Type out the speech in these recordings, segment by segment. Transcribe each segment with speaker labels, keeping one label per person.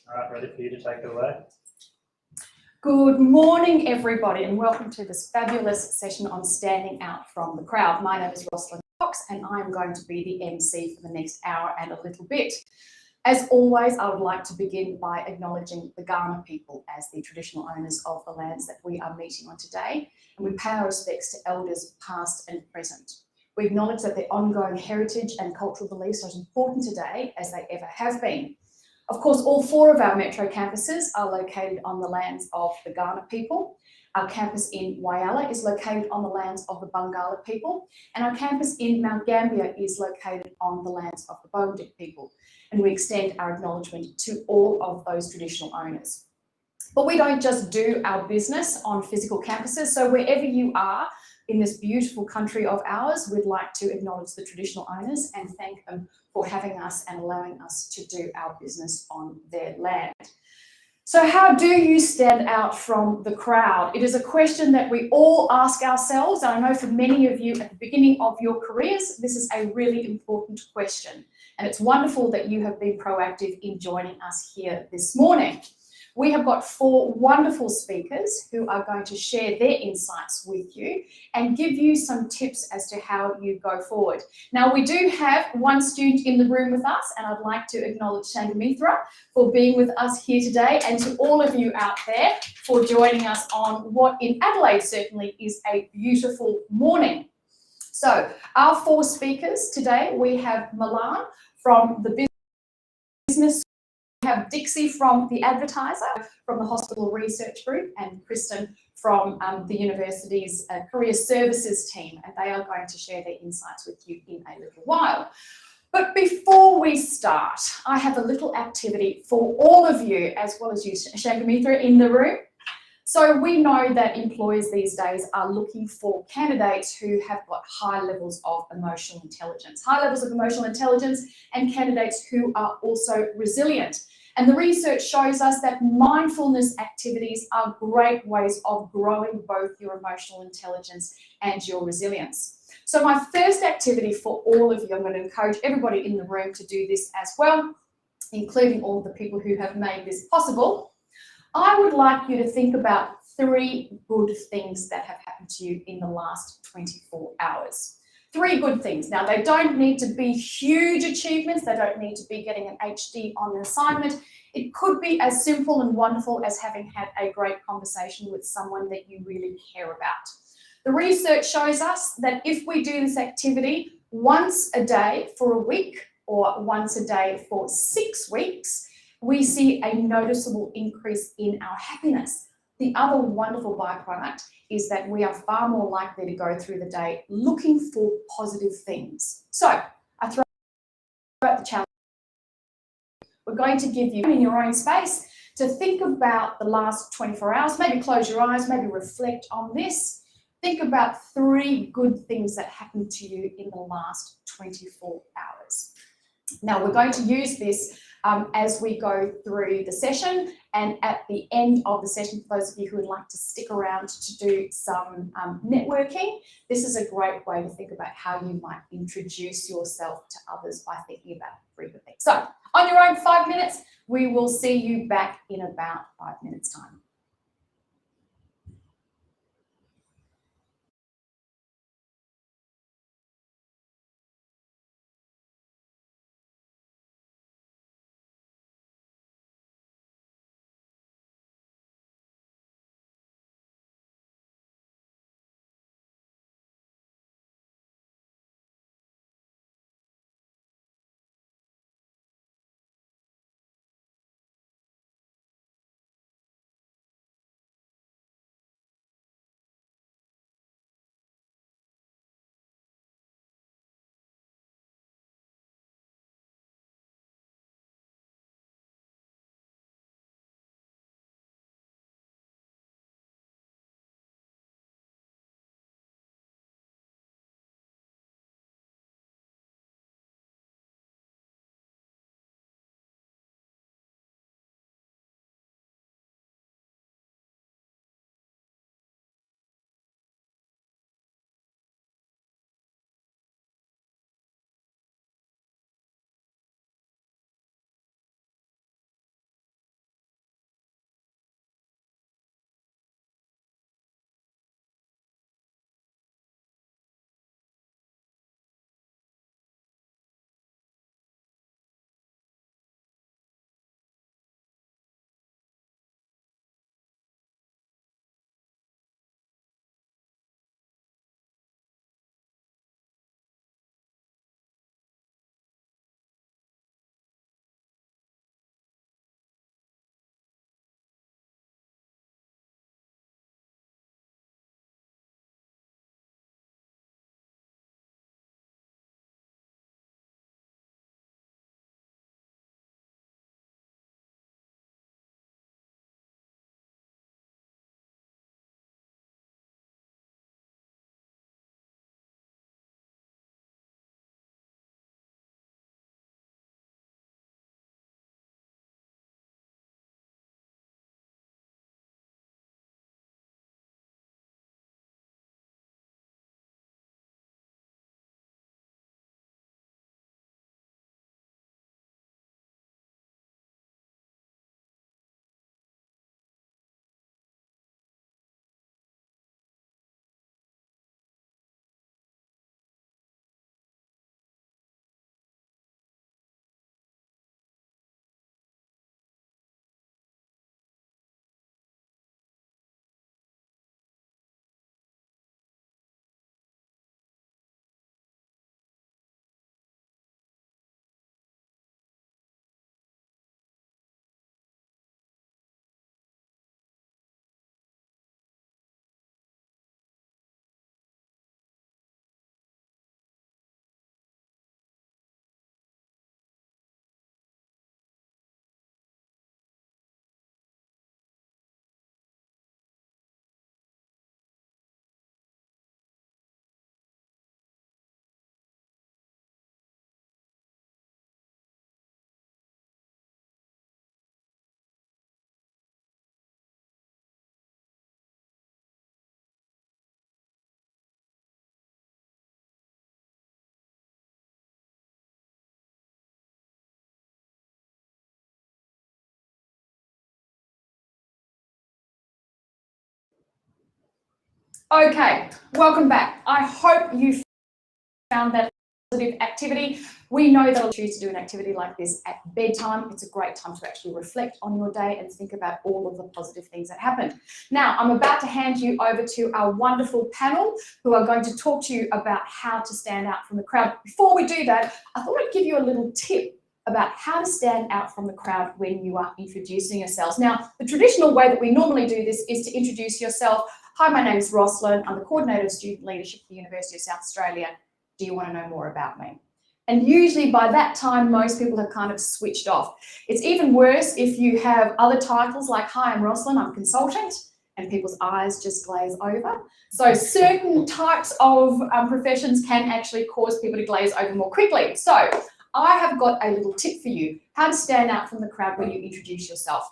Speaker 1: All right, ready for you to take it away?
Speaker 2: Good morning, everybody, and welcome to this fabulous session on standing out from the crowd. My name is Rosalind Cox, and I'm going to be the MC for the next hour and a little bit. As always, I would like to begin by acknowledging the Kaurna people as the traditional owners of the lands that we are meeting on today, and we pay our respects to elders past and present. We acknowledge that their ongoing heritage and cultural beliefs are as important today as they ever have been. Of course, all four of our metro campuses are located on the lands of the Kaurna people. Our campus in Whyalla is located on the lands of the Bangala people, and our campus in Mount Gambier is located on the lands of the Boondik people. And we extend our acknowledgement to all of those traditional owners. But we don't just do our business on physical campuses, so wherever you are in this beautiful country of ours, we'd like to acknowledge the traditional owners and thank them for having us and allowing us to do our business on their land. So how do you stand out from the crowd? It is a question that we all ask ourselves. And I know for many of you at the beginning of your careers, this is a really important question. And it's wonderful that you have been proactive in joining us here this morning. We have got four wonderful speakers who are going to share their insights with you and give you some tips as to how you go forward. Now, we do have one student in the room with us, and I'd like to acknowledge Shangamithra for being with us here today, and to all of you out there for joining us on what in Adelaide certainly is a beautiful morning. So our four speakers today, we have Milan from the business. We have Dixie from the Advertiser, from the Hospital Research Group, and Kristen from the university's Career Services team, and they are going to share their insights with you in a little while. But before we start, I have a little activity for all of you, as well as you, Shangamithra, in the room. So we know that employers these days are looking for candidates who have got high levels of emotional intelligence, and candidates who are also resilient. And the research shows us that mindfulness activities are great ways of growing both your emotional intelligence and your resilience. So my first activity for all of you, I'm going to encourage everybody in the room to do this as well, including all of the people who have made this possible. I would like you to think about 3 good things that have happened to you in the last 24 hours. 3 good things. Now, they don't need to be huge achievements. They don't need to be getting an HD on an assignment. It could be as simple and wonderful as having had a great conversation with someone that you really care about. The research shows us that if we do this activity once a day for a week or once a day for 6 weeks, we see a noticeable increase in our happiness. The other wonderful byproduct is that we are far more likely to go through the day looking for positive things. So I throw out the challenge. We're going to give you in your own space to think about the last 24 hours, maybe close your eyes, maybe reflect on this. Think about 3 good things that happened to you in the last 24 hours. Now, we're going to use this as we go through the session, and at the end of the session, for those of you who would like to stick around to do some networking, this is a great way to think about how you might introduce yourself to others by thinking about 3 good things. So on your own 5 minutes, we will see you back in about 5 minutes' time. Okay, welcome back. I hope you found that positive activity. We know that I'll choose to do an activity like this at bedtime. It's a great time to actually reflect on your day and think about all of the positive things that happened. Now, I'm about to hand you over to our wonderful panel who are going to talk to you about how to stand out from the crowd. Before we do that, I thought I'd give you a little tip about how to stand out from the crowd when you are introducing yourselves. Now, the traditional way that we normally do this is to introduce yourself. Hi, my name is Rosalind. I'm the Coordinator of Student Leadership at the University of South Australia. Do you want to know more about me? And usually by that time, most people have kind of switched off. It's even worse if you have other titles like, hi, I'm Rosalind, I'm a consultant, and people's eyes just glaze over. So certain types of professions can actually cause people to glaze over more quickly. So I have got a little tip for you, how to stand out from the crowd when you introduce yourself.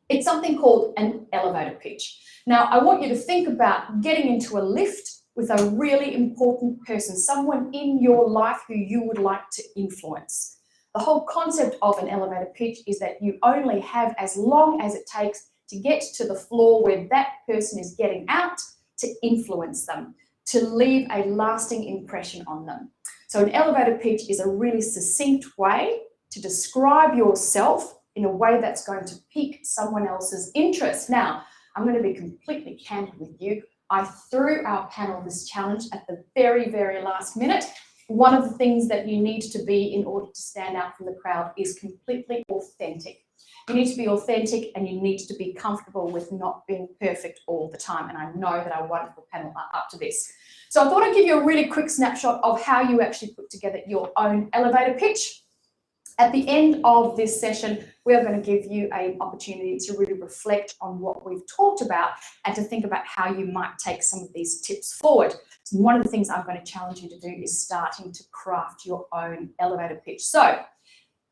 Speaker 2: It's something called an elevator pitch. Now, I want you to think about getting into a lift with a really important person, someone in your life who you would like to influence. The whole concept of an elevator pitch is that you only have as long as it takes to get to the floor where that person is getting out to influence them, to leave a lasting impression on them. So an elevator pitch is a really succinct way to describe yourself in a way that's going to pique someone else's interest. Now, I'm going to be completely candid with you. I threw our panel this challenge at the very, very last minute. One of the things that you need to be in order to stand out from the crowd is completely authentic. You need to be authentic and you need to be comfortable with not being perfect all the time. And I know that our wonderful panel are up to this. So I thought I'd give you a really quick snapshot of how you actually put together your own elevator pitch. At the end of this session, we are going to give you an opportunity to really reflect on what we've talked about and to think about how you might take some of these tips forward. So one of the things I'm going to challenge you to do is starting to craft your own elevator pitch. So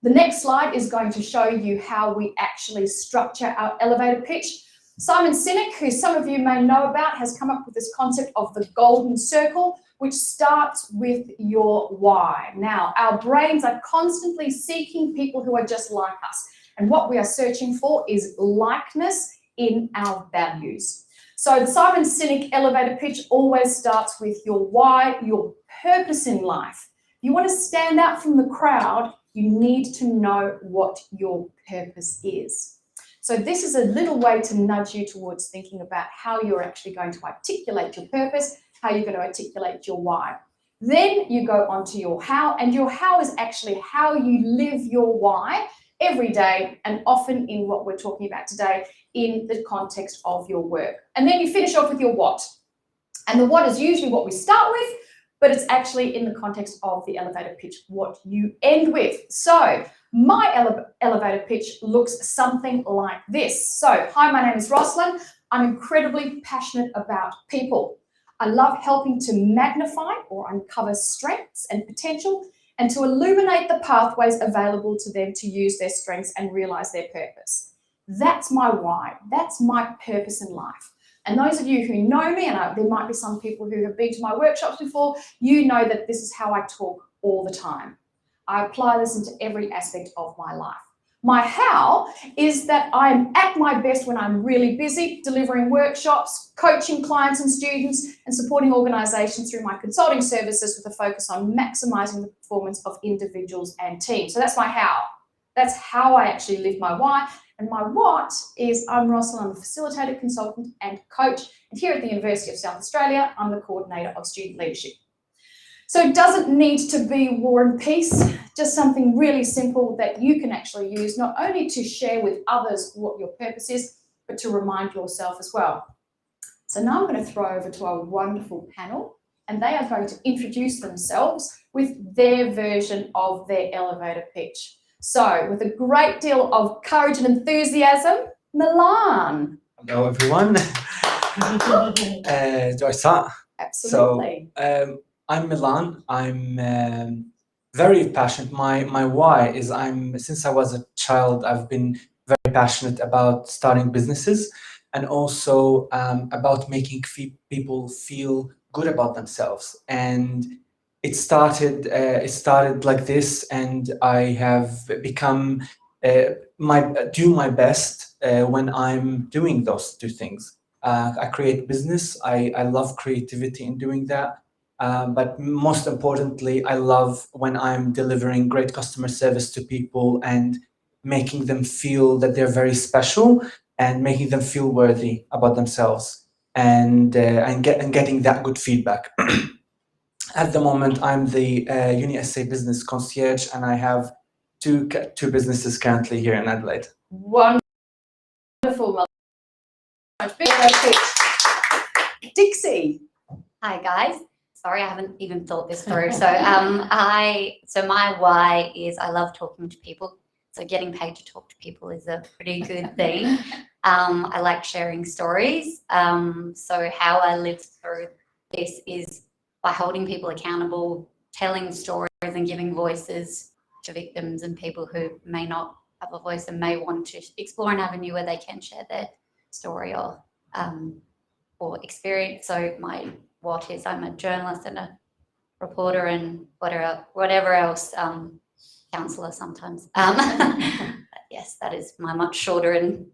Speaker 2: the next slide is going to show you how we actually structure our elevator pitch. Simon Sinek, who some of you may know about, has come up with this concept of the golden circle, which starts with your why. Now, our brains are constantly seeking people who are just like us. And what we are searching for is likeness in our values. So the Simon Sinek elevator pitch always starts with your why, your purpose in life. If you want to stand out from the crowd, you need to know what your purpose is. So this is a little way to nudge you towards thinking about how you're actually going to articulate your purpose, how you're going to articulate your why. Then you go on to your how, and your how is actually how you live your why every day, and often in what we're talking about today in the context of your work. And then you finish off with your what. And the what is usually what we start with, but it's actually in the context of the elevator pitch what you end with. So my elevator pitch looks something like this. So, hi, my name is Rosalind. I'm incredibly passionate about people. I love helping to magnify or uncover strengths and potential and to illuminate the pathways available to them to use their strengths and realize their purpose. That's my why. That's my purpose in life. And those of you who know me, and there might be some people who have been to my workshops before, you know that this is how I talk all the time. I apply this into every aspect of my life. My how is that I'm at my best when I'm really busy delivering workshops, coaching clients and students, and supporting organisations through my consulting services with a focus on maximising the performance of individuals and teams. So that's my how. That's how I actually live my why. And my what is I'm Rosalind, I'm a facilitator, consultant and coach. And here at the University of South Australia, I'm the Coordinator of Student Leadership. So it doesn't need to be war and peace, just something really simple that you can actually use, not only to share with others what your purpose is, but to remind yourself as well. So now I'm going to throw over to our wonderful panel, and they are going to introduce themselves with their version of their elevator pitch. So with a great deal of courage and enthusiasm, Milan.
Speaker 3: Hello, everyone. Do I start?
Speaker 2: Absolutely.
Speaker 3: So, I'm Milan. I'm very passionate. My why is since I was a child, I've been very passionate about starting businesses and also about making people feel good about themselves. And it started like this, and I have become do my best when I'm doing those two things. I create business. I love creativity in doing that. But most importantly, I love when I'm delivering great customer service to people and making them feel that they're very special and making them feel worthy about themselves and getting that good feedback. At the moment, I'm the UniSA business concierge, and I have two businesses currently here in Adelaide.
Speaker 2: Wonderful. Big pitch. Dixie.
Speaker 4: Hi guys. Sorry, I haven't even thought this through. So my why is I love talking to people. So getting paid to talk to people is a pretty good thing. I like sharing stories. So how I live through this is by holding people accountable, telling stories and giving voices to victims and people who may not have a voice and may want to explore an avenue where they can share their story or experience. So I'm a journalist and a reporter and whatever else, counsellor sometimes. But yes, that is my much shorter and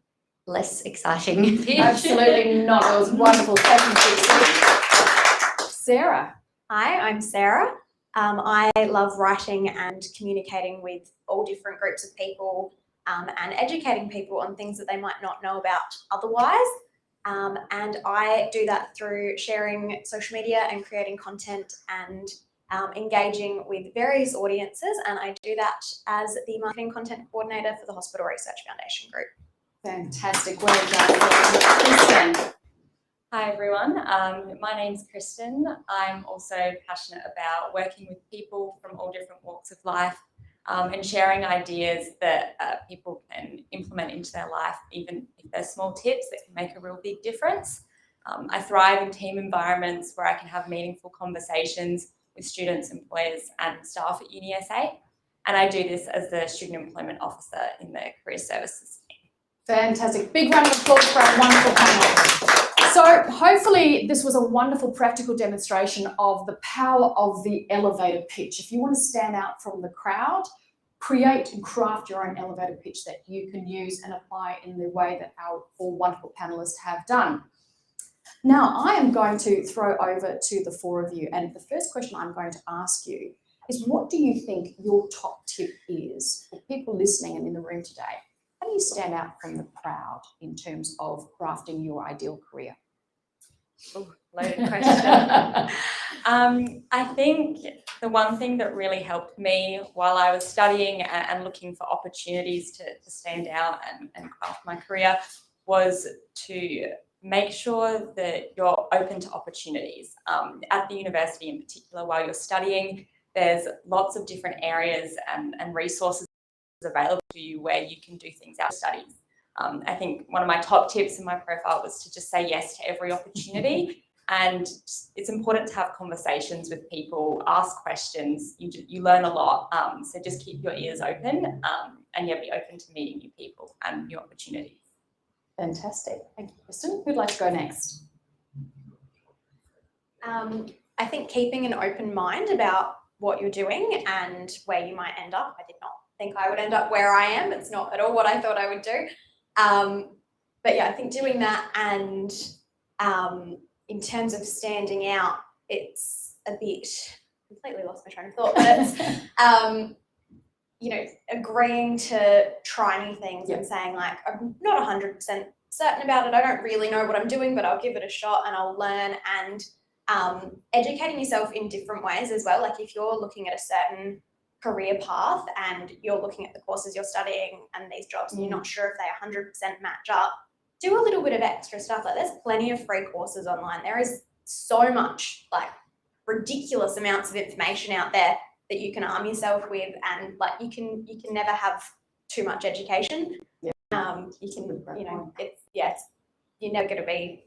Speaker 4: less exciting pitch.
Speaker 2: Absolutely not. It was wonderful. Thank you, Dixie. Sarah.
Speaker 5: Hi, I'm Sarah. I love writing and communicating with all different groups of people and educating people on things that they might not know about otherwise. And I do that through sharing social media and creating content and engaging with various audiences. And I do that as the marketing content coordinator for the Hospital Research Foundation Group.
Speaker 2: Fantastic. Well done. Kristen.
Speaker 6: Hi everyone, my name's Kristen. I'm also passionate about working with people from all different walks of life and sharing ideas that people can implement into their life, even if they're small tips that can make a real big difference. I thrive in team environments where I can have meaningful conversations with students, employers and staff at UniSA, and I do this as the Student Employment Officer in the Career Services team.
Speaker 2: Fantastic. Big round of applause for our wonderful panel. So hopefully this was a wonderful practical demonstration of the power of the elevator pitch. If you want to stand out from the crowd, create and craft your own elevator pitch that you can use and apply in the way that our four wonderful panelists have done. Now I am going to throw over to the four of you, and the first question I'm going to ask you is, what do you think your top tip is for people listening and in the room today? How do you stand out from the crowd in terms of crafting your ideal career?
Speaker 6: Ooh, loaded question. I think the one thing that really helped me while I was studying and looking for opportunities to stand out and craft my career was to make sure that you're open to opportunities. At the university in particular, while you're studying, there's lots of different areas and resources available to you where you can do things out of studies. I think one of my top tips in my profile was to just say yes to every opportunity, and it's important to have conversations with people, ask questions. You learn a lot, so just keep your ears open and be open to meeting new people and new opportunities.
Speaker 2: Fantastic. Thank you, Kristen. Who'd like to go next?
Speaker 5: I think keeping an open mind about what you're doing and where you might end up. I did not think I would end up where I am. It's not at all what I thought I would do. But yeah, I think doing that, and in terms of standing out, it's a bit, completely lost my train of thought, but it's, agreeing to try new things and saying like, I'm not 100% certain about it. I don't really know what I'm doing, but I'll give it a shot and I'll learn, and educating yourself in different ways as well. Like if you're looking at a certain career path and you're looking at the courses you're studying and these jobs and you're not sure if they 100% match up, do a little bit of extra stuff. Like there's plenty of free courses online. There is so much, like ridiculous amounts of information out there that you can arm yourself with, and like you can never have too much education. You're never going to be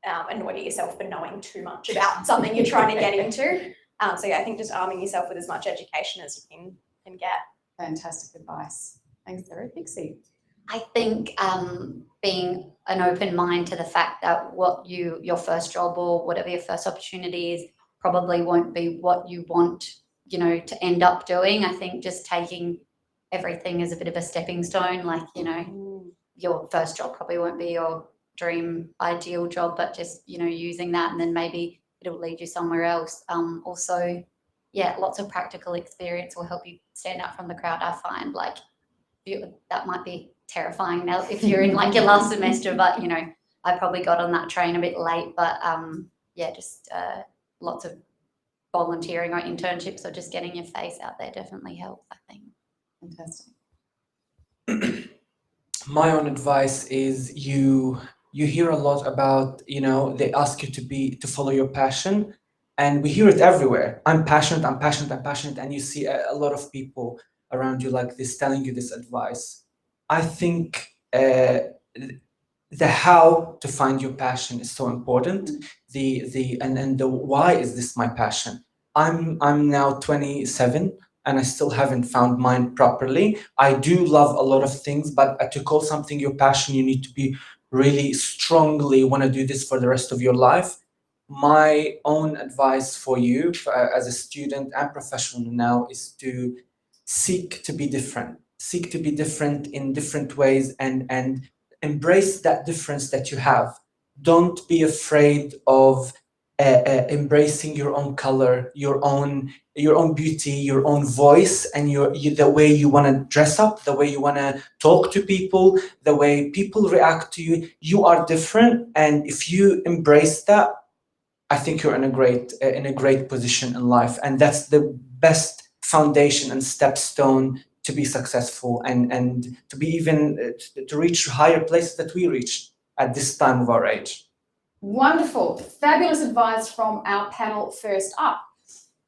Speaker 5: annoyed at yourself for knowing too much about something you're trying to get into. So yeah, I think just arming yourself with as much education as you can get.
Speaker 2: Fantastic advice. Thanks, Sarah. Pixie.
Speaker 4: I think being an open mind to the fact that your first job or whatever your first opportunity is probably won't be what you want, to end up doing. I think just taking everything as a bit of a stepping stone, like, your first job probably won't be your dream ideal job, but just, you know, using that, and then maybe it'll lead you somewhere else. Also, yeah, lots of practical experience will help you stand out from the crowd. I find like that might be terrifying now if you're in like your last semester, but you know, I probably got on that train a bit late, but yeah, just lots of volunteering or internships or just getting your face out there definitely helps, I think.
Speaker 2: Fantastic.
Speaker 3: My own advice is you hear a lot about, you know, they ask you to follow your passion, and we hear it everywhere. I'm passionate, I'm passionate, I'm passionate, and you see a lot of people around you like this telling you this advice. I think the how to find your passion is so important. And the why is this my passion. I'm now 27 and I still haven't found mine properly. I do love a lot of things, but to call something your passion, you need to be really strongly want to do this for the rest of your life. My own advice for you as a student and professional now is to seek to be different. Seek to be different in different ways, and embrace that difference that you have. Don't be afraid of embracing your own color, your own beauty, your own voice, and the way you want to dress up, the way you want to talk to people, the way people react to you. You are different, and if you embrace that, I think you're in a great position in life, and that's the best foundation and stepstone to be successful and to be even to reach higher places that we reached at this time of our age.
Speaker 2: Wonderful, fabulous advice from our panel first up.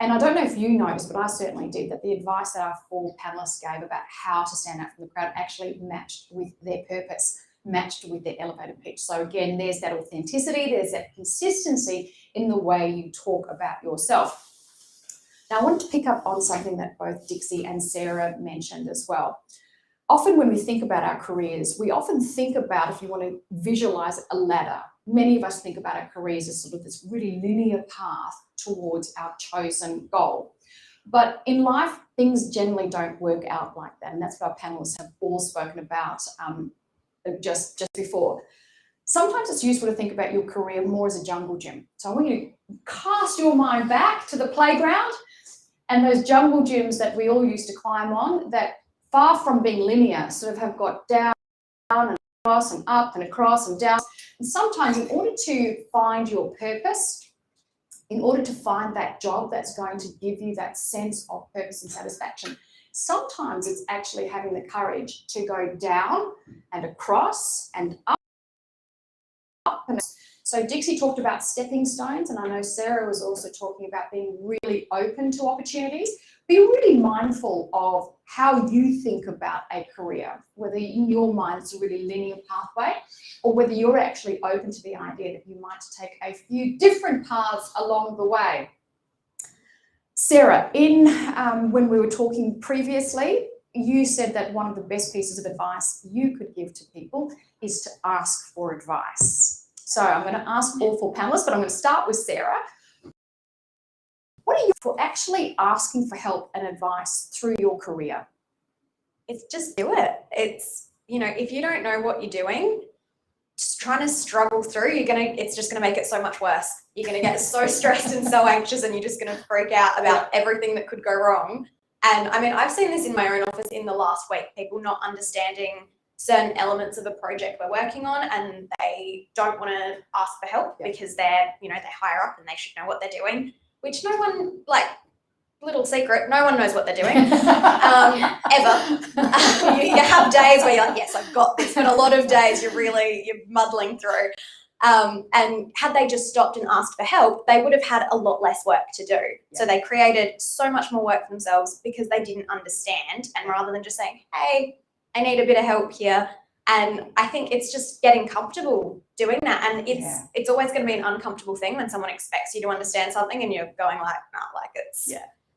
Speaker 2: And I don't know if you noticed, but I certainly did, that the advice that our four panelists gave about how to stand out from the crowd actually matched with their purpose, matched with their elevator pitch. So again, there's that authenticity, there's that consistency in the way you talk about yourself. Now, I wanted to pick up on something that both Dixie and Sarah mentioned as well. Often when we think about our careers, we often think about, if you want to visualize a ladder, many of us think about our careers as sort of this really linear path towards our chosen goal. But in life, things generally don't work out like that. And that's what our panelists have all spoken about just before. Sometimes it's useful to think about your career more as a jungle gym. So I want you to cast your mind back to the playground and those jungle gyms that we all used to climb on, that far from being linear, sort of have got down and across and up and across and down. And sometimes in order to find your purpose, in order to find that job that's going to give you that sense of purpose and satisfaction, sometimes it's actually having the courage to go down and across and up. So Dixie talked about stepping stones, and I know Sarah was also talking about being really open to opportunities. Be really mindful of how you think about a career, whether in your mind it's a really linear pathway, or whether you're actually open to the idea that you might take a few different paths along the way. Sarah, when we were talking previously, you said that one of the best pieces of advice you could give to people is to ask for advice. So I'm going to ask all four panelists, but I'm going to start with Sarah. What are you for actually asking for help and advice through your career?
Speaker 5: It's just do it. It's, you know, if you don't know what you're doing, just trying to struggle through, it's just going to make it so much worse. You're going to get so stressed and so anxious, and you're just going to freak out about everything that could go wrong. And I mean, I've seen this in my own office in the last week, people not understanding certain elements of a project we're working on, and they don't want to ask for help because they're, you know, they're higher up and they should know what they're doing, which no one, like, little secret, no one knows what they're doing, ever. You have days where you're like, yes, I've got this, but a lot of days you're muddling through. And had they just stopped and asked for help, they would have had a lot less work to do. Yeah. So they created so much more work for themselves because they didn't understand, and rather than just saying, hey, I need a bit of help here. And I think it's just getting comfortable doing that. And it's always going to be an uncomfortable thing when someone expects you to understand something and you're going like, nah, like it's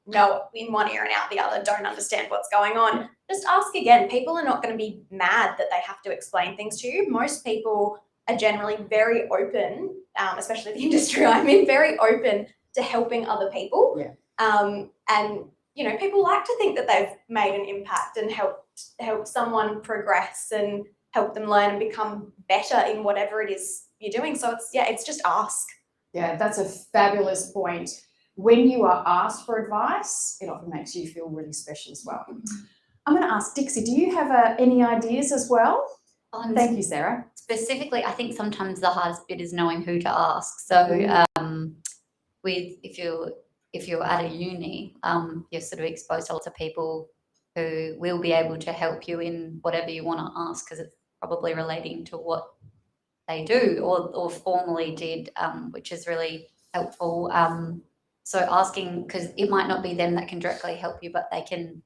Speaker 5: no, in one ear and out the other, don't understand what's going on. Yeah. Just ask again. People are not going to be mad that they have to explain things to you. Most people are generally very open, especially the industry I'm in, very open to helping other people. Yeah. And, you know, people like to think that they've made an impact and helped someone progress and help them learn and become better in whatever it is you're doing. So it's just ask.
Speaker 2: Yeah, that's a fabulous point. When you are asked for advice, it often makes you feel really special as well. I'm going to ask Dixie, do you have any ideas as well? Thank you, Sarah.
Speaker 4: Specifically, I think sometimes the hardest bit is knowing who to ask. So if you're at a uni, you're sort of exposed to lots of people who will be able to help you in whatever you want to ask, because it's probably relating to what they do or formerly did, which is really helpful. So asking, because it might not be them that can directly help you, but they can,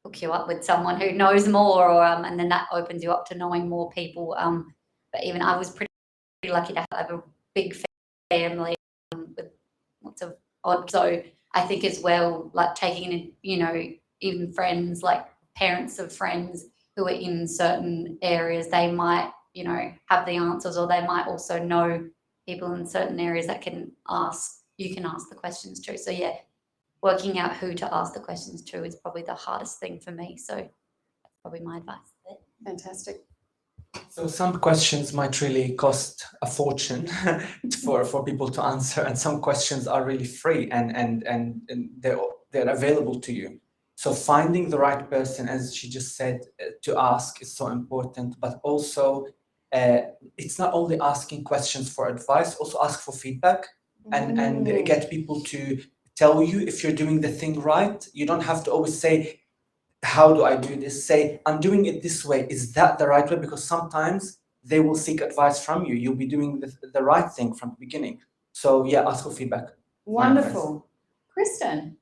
Speaker 4: hook you up with someone who knows more, or and then that opens you up to knowing more people. But even I was pretty lucky to have a big family with lots of odd. So I think as well, like taking in, even friends, like parents of friends who are in certain areas, they might, have the answers, or they might also know people in certain areas that you can ask the questions to. So yeah, working out who to ask the questions to is probably the hardest thing for me. So that's probably my advice.
Speaker 2: Fantastic.
Speaker 3: So some questions might really cost a fortune for people to answer, and some questions are really free and they're available to you. So finding the right person, as she just said, to ask is so important. But also, it's not only asking questions for advice, also ask for feedback and get people to tell you if you're doing the thing right. You don't have to always say, how do I do this? Say, I'm doing it this way. Is that the right way? Because sometimes they will seek advice from you. You'll be doing the right thing from the beginning. So yeah, ask for feedback.
Speaker 2: Wonderful. Kristen.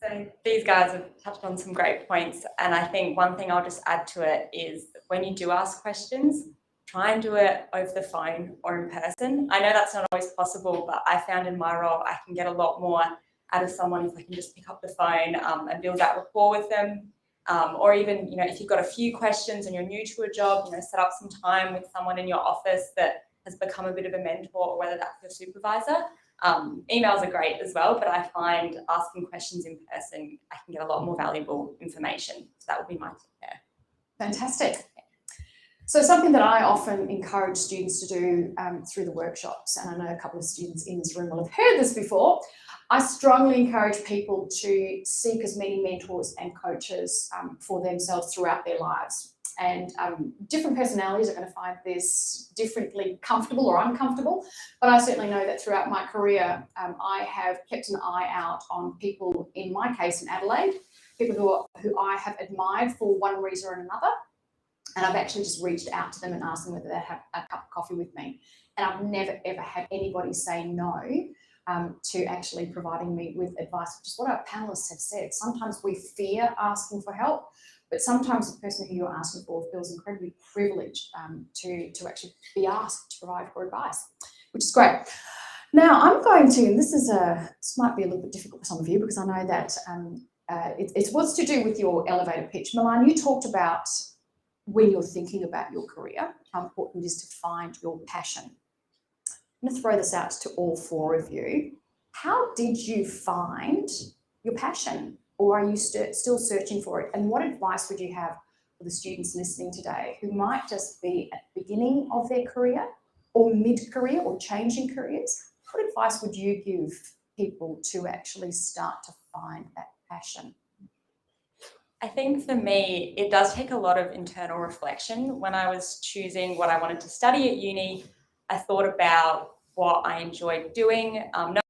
Speaker 6: So these guys have touched on some great points, and I think one thing I'll just add to it is when you do ask questions, try and do it over the phone or in person. I know that's not always possible, but I found in my role I can get a lot more out of someone if I can just pick up the phone and build that rapport with them. Or even, if you've got a few questions and you're new to a job, set up some time with someone in your office that has become a bit of a mentor, or whether that's your supervisor. Emails are great as well, but I find asking questions in person, I can get a lot more valuable information. So that would be my tip there.
Speaker 2: Fantastic. So something that I often encourage students to do through the workshops, and I know a couple of students in this room will have heard this before, I strongly encourage people to seek as many mentors and coaches for themselves throughout their lives. And different personalities are going to find this differently comfortable or uncomfortable, but I certainly know that throughout my career, I have kept an eye out on people, in my case in Adelaide, people who I have admired for one reason or another. And I've actually just reached out to them and asked them whether they'd have a cup of coffee with me. And I've never, ever had anybody say no to actually providing me with advice, which is what our panelists have said. Sometimes we fear asking for help, but sometimes the person who you're asking for feels incredibly privileged to actually be asked to provide for advice, which is great. Now I'm going to, and this might be a little bit difficult for some of you, because I know that it's what's to do with your elevator pitch. Milan, you talked about when you're thinking about your career, how important it is to find your passion. I'm going to throw this out to all four of you. How did you find your passion, or are you still searching for it? And what advice would you have for the students listening today who might just be at the beginning of their career or mid-career or changing careers? What advice would you give people to actually start to find that passion?
Speaker 6: I think for me, it does take a lot of internal reflection. When I was choosing what I wanted to study at uni, I thought about what I enjoyed doing, not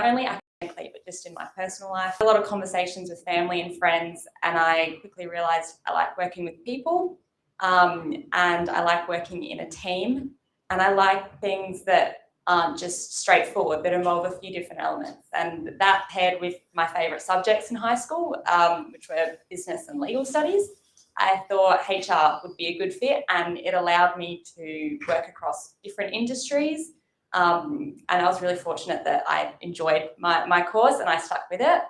Speaker 6: only academically, but just in my personal life. A lot of conversations with family and friends, and I quickly realized I like working with people, and I like working in a team, and I like things that aren't just straightforward, but involve a few different elements. And that paired with my favourite subjects in high school, which were business and legal studies, I thought HR would be a good fit, and it allowed me to work across different industries. And I was really fortunate that I enjoyed my course and I stuck with it.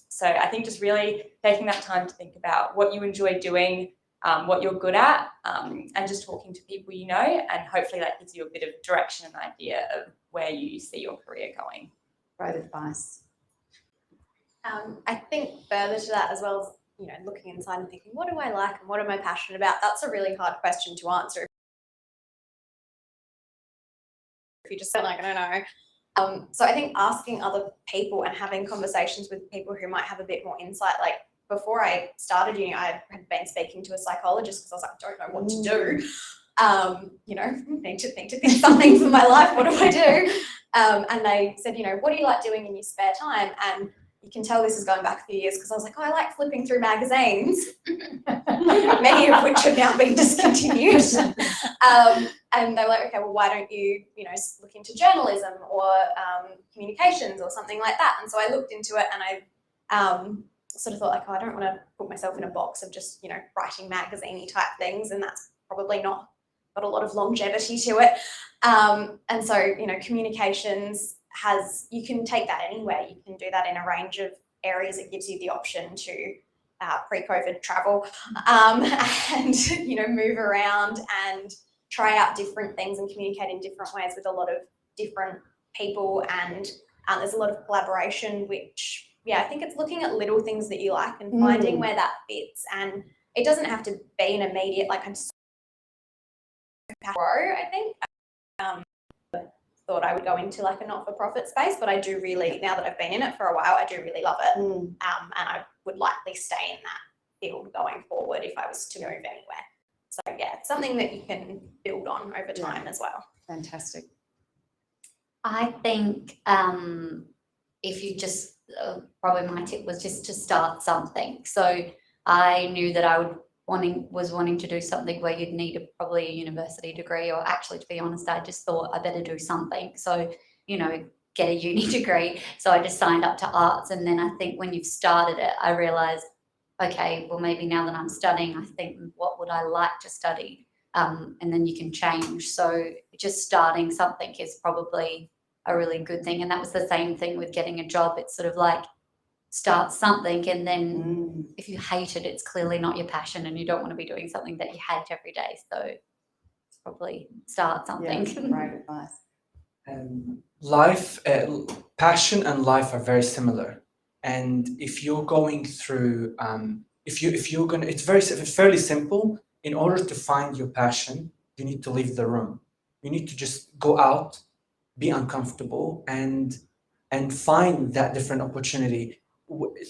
Speaker 6: So I think just really taking that time to think about what you enjoy doing, what you're good at, and just talking to people you know, and hopefully that gives you a bit of direction and idea of where you see your career going.
Speaker 2: Great advice.
Speaker 5: I think further to that as well, you know, looking inside and thinking, what do I like and what am I passionate about? That's a really hard question to answer. If you just say like, I don't know. So I think asking other people and having conversations with people who might have a bit more insight, like before I started uni, I had been speaking to a psychologist because I was like, I don't know what to do. You know, need to think something for my life. What do I do? And they said, you know, what do you like doing in your spare time? And you can tell this is going back a few years because I was like, oh, I like flipping through magazines, many of which have now been discontinued. And they were like, okay, well, why don't you, you know, look into journalism or communications or something like that? And so I looked into it and I sort of thought like, oh, I don't want to put myself in a box of just, you know, writing magazine-y type things, and that's probably not got a lot of longevity to it. And so, you know, communications you can take that anywhere. You can do that in a range of areas. It gives you the option to pre-COVID travel and, you know, move around and try out different things and communicate in different ways with a lot of different people. And there's a lot of collaboration, which, yeah, I think it's looking at little things that you like and finding where that fits. And it doesn't have to be an immediate, like, I'm so grow, I think. Thought I would go into like a not-for-profit space, but I do really, now that I've been in it for a while, I do really love it. And I would likely stay in that field going forward if I was to move anywhere. So yeah, it's something that you can build on over time as well.
Speaker 2: Fantastic.
Speaker 4: I think if you just, probably my tip was just to start something. So I knew that I was wanting to do something where you'd need probably a university degree, or actually, to be honest, I just thought I better do something. So, you know, get a uni degree. So I just signed up to arts. And then I think when you've started it, I realized, okay, well, maybe now that I'm studying, I think, what would I like to study? And then you can change. So just starting something is probably a really good thing. And that was the same thing with getting a job. It's sort of like, start something, and then if you hate it, it's clearly not your passion and you don't want to be doing something that you hate every day. So probably start something.
Speaker 2: Yeah, great advice.
Speaker 3: Life, passion and life are very similar. And if you're going through, if you're going to, it's fairly simple. In order to find your passion, you need to leave the room. You need to just go out, be uncomfortable, and find that different opportunity.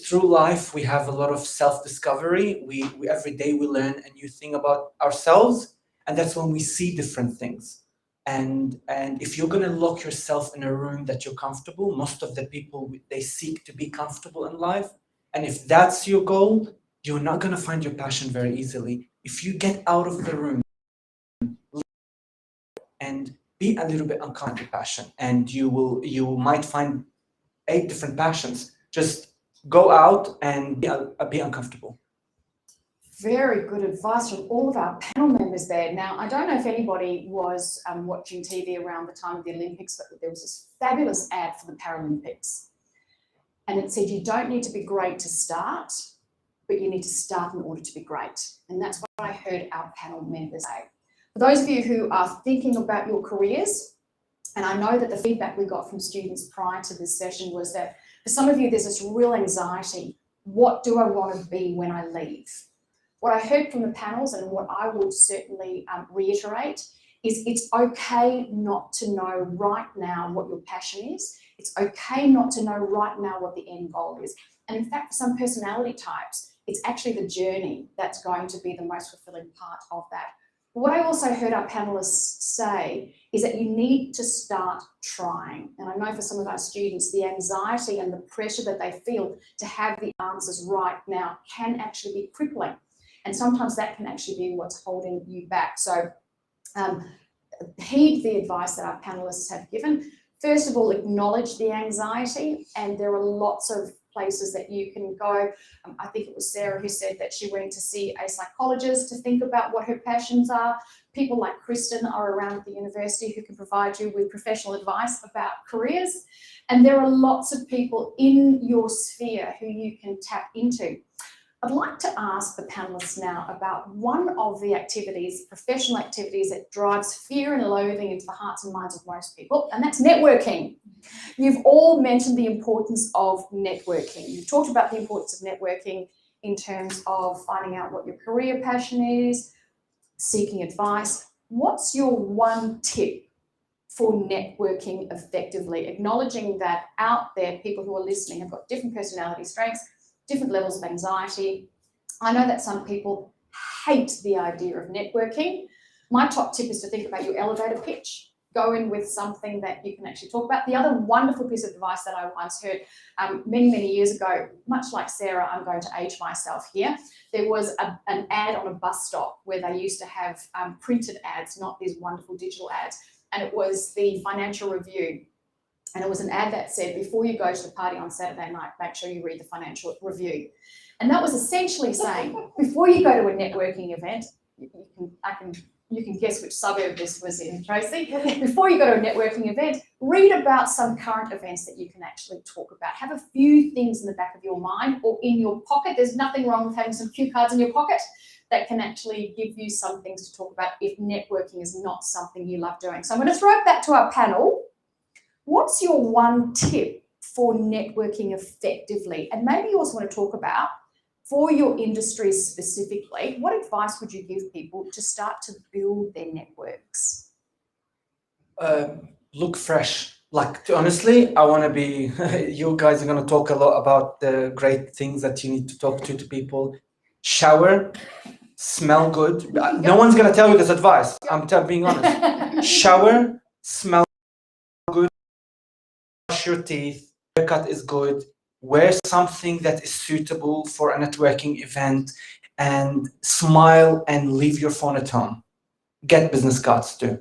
Speaker 3: Through life, we have a lot of self-discovery. We every day we learn a new thing about ourselves, and that's when we see different things. And if you're going to lock yourself in a room that you're comfortable, most of the people, they seek to be comfortable in life. And if that's your goal, you're not going to find your passion very easily. If you get out of the room and be a little bit uncomfortable with your passion, and you might find 8 different passions. Just go out and be uncomfortable.
Speaker 2: Very good advice from all of our panel members there. Now, I don't know if anybody was watching TV around the time of the Olympics, but there was this fabulous ad for the Paralympics. And it said, you don't need to be great to start, but you need to start in order to be great. And that's what I heard our panel members say. For those of you who are thinking about your careers, and I know that the feedback we got from students prior to this session was that for some of you, there's this real anxiety. What do I want to be when I leave? What I heard from the panels, and what I would certainly reiterate, is it's okay not to know right now what your passion is. It's okay not to know right now what the end goal is. And in fact, for some personality types, it's actually the journey that's going to be the most fulfilling part of that. What I also heard our panelists say is that you need to start trying. And I know for some of our students, the anxiety and the pressure that they feel to have the answers right now can actually be crippling. And sometimes that can actually be what's holding you back. So heed the advice that our panelists have given. First of all, acknowledge the anxiety, and there are lots of places that you can go. I think it was Sarah who said that she went to see a psychologist to think about what her passions are. People like Kristen are around at the university who can provide you with professional advice about careers. And there are lots of people in your sphere who you can tap into. I'd like to ask the panelists now about one of the activities, professional activities, that drives fear and loathing into the hearts and minds of most people, and that's networking. You've all mentioned the importance of networking. You've talked about the importance of networking in terms of finding out what your career passion is, seeking advice. What's your one tip for networking effectively? Acknowledging that out there, people who are listening have got different personality strengths, different levels of anxiety. I know that some people hate the idea of networking. My top tip is to think about your elevator pitch. Go in with something that you can actually talk about. The other wonderful piece of advice that I once heard many, many years ago, much like Sarah, I'm going to age myself here. There was an ad on a bus stop where they used to have printed ads, not these wonderful digital ads. And it was the Financial Review. And it was an ad that said, before you go to the party on Saturday night, make sure you read the Financial Review. And that was essentially saying, before you go to a networking event, you can guess which suburb this was in, Tracy. Before you go to a networking event, read about some current events that you can actually talk about. Have a few things in the back of your mind or in your pocket. There's nothing wrong with having some cue cards in your pocket that can actually give you some things to talk about if networking is not something you love doing. So I'm going to throw it back to our panel. What's your one tip for networking effectively? And maybe you also want to talk about, for your industry specifically, what advice would you give people to start to build their networks?
Speaker 3: Look fresh. Like, honestly, I want to be, you guys are going to talk a lot about the great things that you need to talk to people. Shower, smell good. No one's going to tell you this advice. I'm being honest. Shower, smell good, brush your teeth, haircut is good. Wear something that is suitable for a networking event and smile and leave your phone at home. Get business cards too.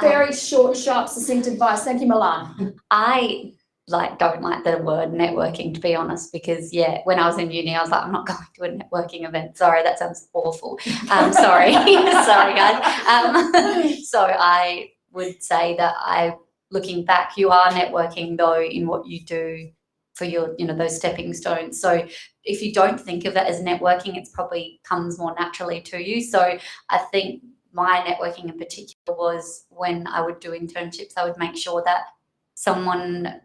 Speaker 2: Very short, sharp, succinct advice. Thank you, Milan.
Speaker 4: I don't like the word networking, to be honest, because when I was in uni, I was like, I'm not going to a networking event. Sorry, that sounds awful. Sorry, sorry guys. So I would say that looking back, you are networking though in what you do for your, those stepping stones. So if you don't think of it as networking, it's probably comes more naturally to you. So I think my networking in particular was when I would do internships, I would make sure that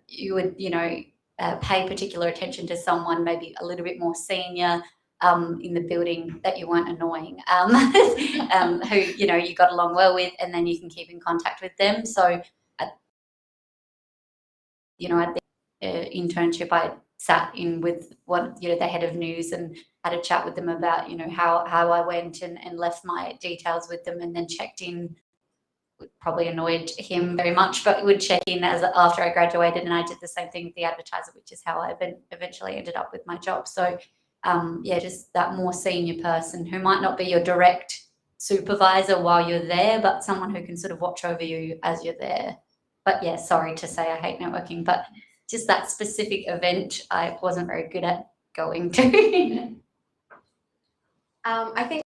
Speaker 4: you would pay particular attention to someone maybe a little bit more senior in the building that you weren't annoying, who you got along well with, and then you can keep in contact with them. So at the internship, I sat in with the head of news and had a chat with them about how I went and left my details with them, and then checked in. Probably annoyed him very much, but would check in after I graduated, and I did the same thing with the advertiser, which is how I eventually ended up with my job. So just that more senior person who might not be your direct supervisor while you're there, but someone who can sort of watch over you as you're there. But sorry to say I hate networking, but just that specific event I wasn't very good at going to.
Speaker 5: I think,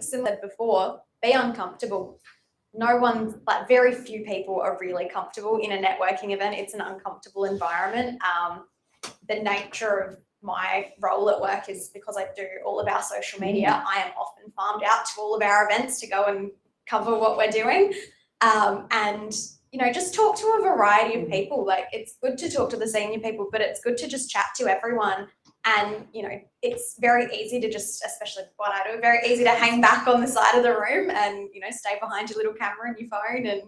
Speaker 5: similar before, be uncomfortable. Very few people are really comfortable in a networking event. It's an uncomfortable environment. The nature of my role at work is because I do all of our social media, I am often farmed out to all of our events to go and cover what we're doing. And just talk to a variety of people. Like, it's good to talk to the senior people, but it's good to just chat to everyone. And, it's very easy to just, especially what I do, very easy to hang back on the side of the room and, stay behind your little camera and your phone and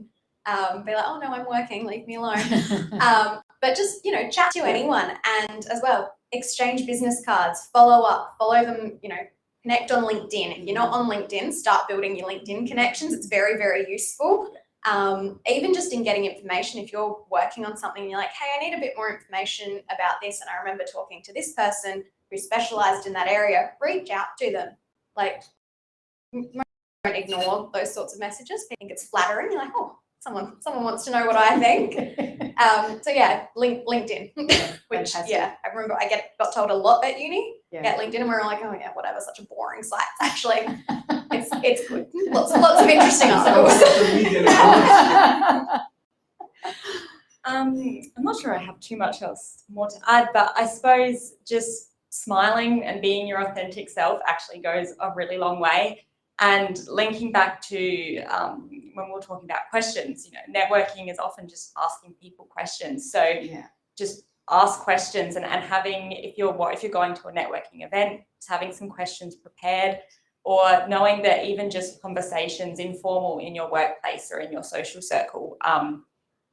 Speaker 5: be like, oh no, I'm working, leave me alone. But just, chat to anyone, and as well, exchange business cards, follow them, connect on LinkedIn. If you're not on LinkedIn, start building your LinkedIn connections. It's very, very useful. Even just in getting information, if you're working on something and you're like, hey, I need a bit more information about this, and I remember talking to this person who specialized in that area, reach out to them. Like, don't ignore those sorts of messages. I think it's flattering. You're like, oh, someone wants to know what I think. LinkedIn, which I remember I got told a lot at uni. Get LinkedIn, and we're all like, oh yeah, whatever, such a boring site. Actually, it's good. Lots of interesting articles.
Speaker 6: I'm not sure I have too much else more to add, but I suppose just smiling and being your authentic self actually goes a really long way. And linking back to when we're talking about questions, networking is often just asking people questions. So just ask questions and having, if you're going to a networking event, just having some questions prepared, or knowing that even just conversations informal in your workplace or in your social circle,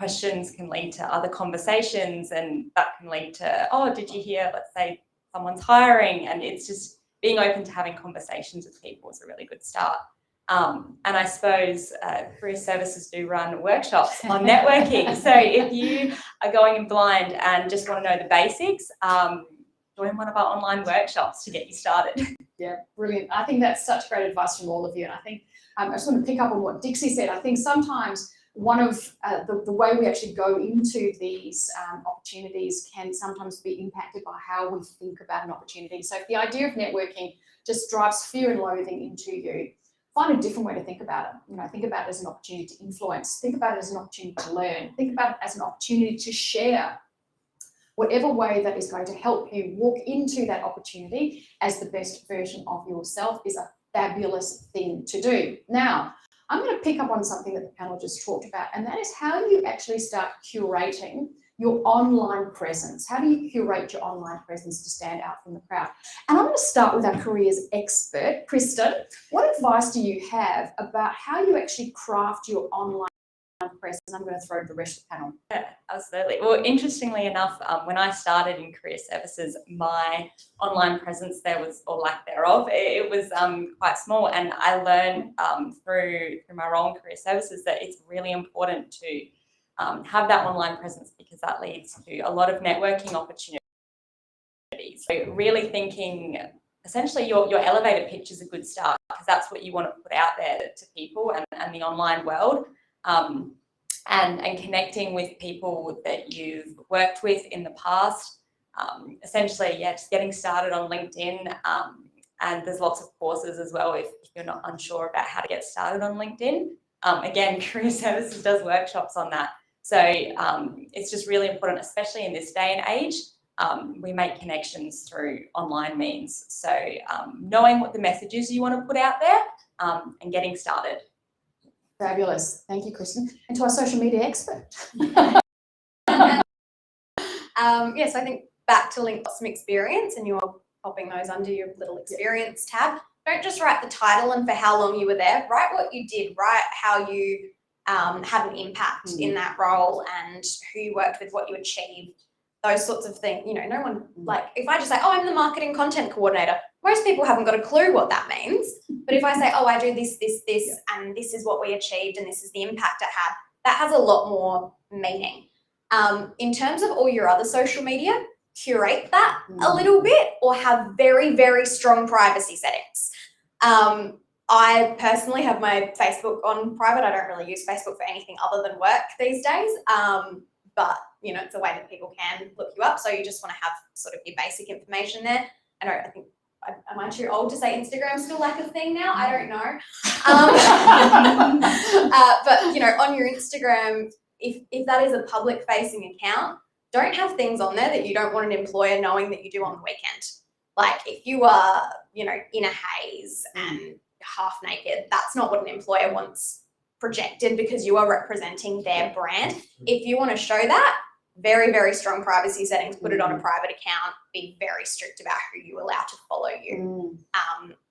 Speaker 6: questions can lead to other conversations, and that can lead to, oh, did you hear, let's say someone's hiring, and it's just being open to having conversations with people is a really good start. And I suppose career services do run workshops on networking. So if you are going in blind and just want to know the basics, join one of our online workshops to get you started.
Speaker 2: Yeah, brilliant. I think that's such great advice from all of you. And I think I just want to pick up on what Dixie said. I think sometimes one of the way we actually go into these opportunities can sometimes be impacted by how we think about an opportunity. So if the idea of networking just drives fear and loathing into you, find a different way to think about it. Think about it as an opportunity to influence. Think about it as an opportunity to learn. Think about it as an opportunity to share. Whatever way that is going to help you walk into that opportunity as the best version of yourself is a fabulous thing to do. Now, I'm going to pick up on something that the panel just talked about, and that is how you actually start curating your online presence. How do you curate your online presence to stand out from the crowd? And I'm going to start with our careers expert, Kristen. What advice do you have about how you actually craft your online presence? I'm going to throw to the rest of the panel.
Speaker 6: Yeah, absolutely. Well, interestingly enough, when I started in career services, my online presence there was, or lack thereof, it was quite small. And I learned through my role in career services that it's really important to have that online presence, because that leads to a lot of networking opportunities. So really thinking, essentially your elevator pitch is a good start, because that's what you want to put out there to people and the online world. And connecting with people that you've worked with in the past. Essentially, just getting started on LinkedIn. And there's lots of courses as well if you're not unsure about how to get started on LinkedIn. Again, Career Services does workshops on that. So it's just really important, especially in this day and age. We make connections through online means. So knowing what the messages you want to put out there and getting started.
Speaker 2: Fabulous. Thank you, Kristen. And to our social media expert.
Speaker 5: So I think back to link some experience, and you're popping those under your little experience tab. Don't just write the title and for how long you were there. Write what you did. Write how you had an impact in that role and who you worked with, what you achieved, those sorts of things. No one, like, if I just say, oh, I'm the marketing content coordinator, most people haven't got a clue what that means. But if I say, oh, I do this, and this is what we achieved and this is the impact it had, that has a lot more meaning. In terms of all your other social media, curate that a little bit, or have very, very strong privacy settings. I personally have my Facebook on private. I don't really use Facebook for anything other than work these days. But, it's a way that people can look you up. So you just want to have sort of your basic information there. I think, am I too old to say Instagram's still like a thing now? I don't know. But, on your Instagram, if that is a public facing account, don't have things on there that you don't want an employer knowing that you do on the weekend. Like if you are, in a haze and half naked, that's not what an employer wants projected, because you are representing their brand. If you want to show that, very, very strong privacy settings, put it on a private account, be very strict about who you allow to follow you.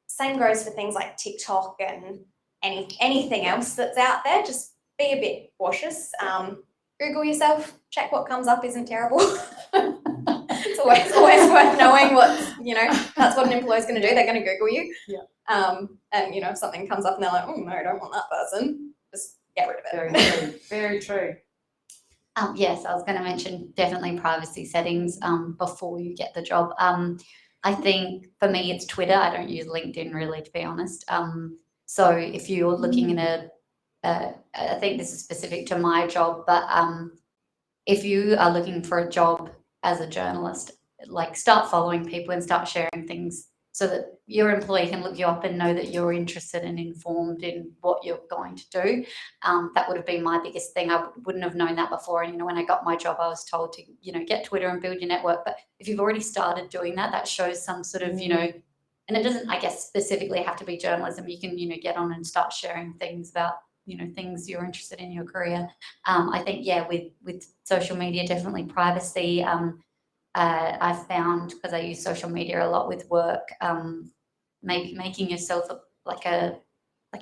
Speaker 5: Same goes for things like TikTok and anything else that's out there. Just be a bit cautious. Google yourself, check what comes up isn't terrible. It's always worth knowing what, that's what an employer's going to do. They're going to Google you.
Speaker 2: Yeah.
Speaker 5: And, if something comes up and they're like, oh, no, I don't want that person, just get rid of it.
Speaker 2: Very true. Very true.
Speaker 4: Yes, I was going to mention definitely privacy settings before you get the job. I think for me it's Twitter. I don't use LinkedIn really, to be honest. So if you're looking in I think this is specific to my job, but if you are looking for a job as a journalist, like start following people and start sharing things so that your employee can look you up and know that you're interested and informed in what you're going to do. That would have been my biggest thing. I wouldn't have known that before. And, when I got my job, I was told to, get Twitter and build your network. But if you've already started doing that, that shows some sort of, and it doesn't, I guess, specifically have to be journalism. You can, get on and start sharing things about, things you're interested in your career. I think, with social media, definitely privacy. I've found, because I use social media a lot with work, maybe making yourself like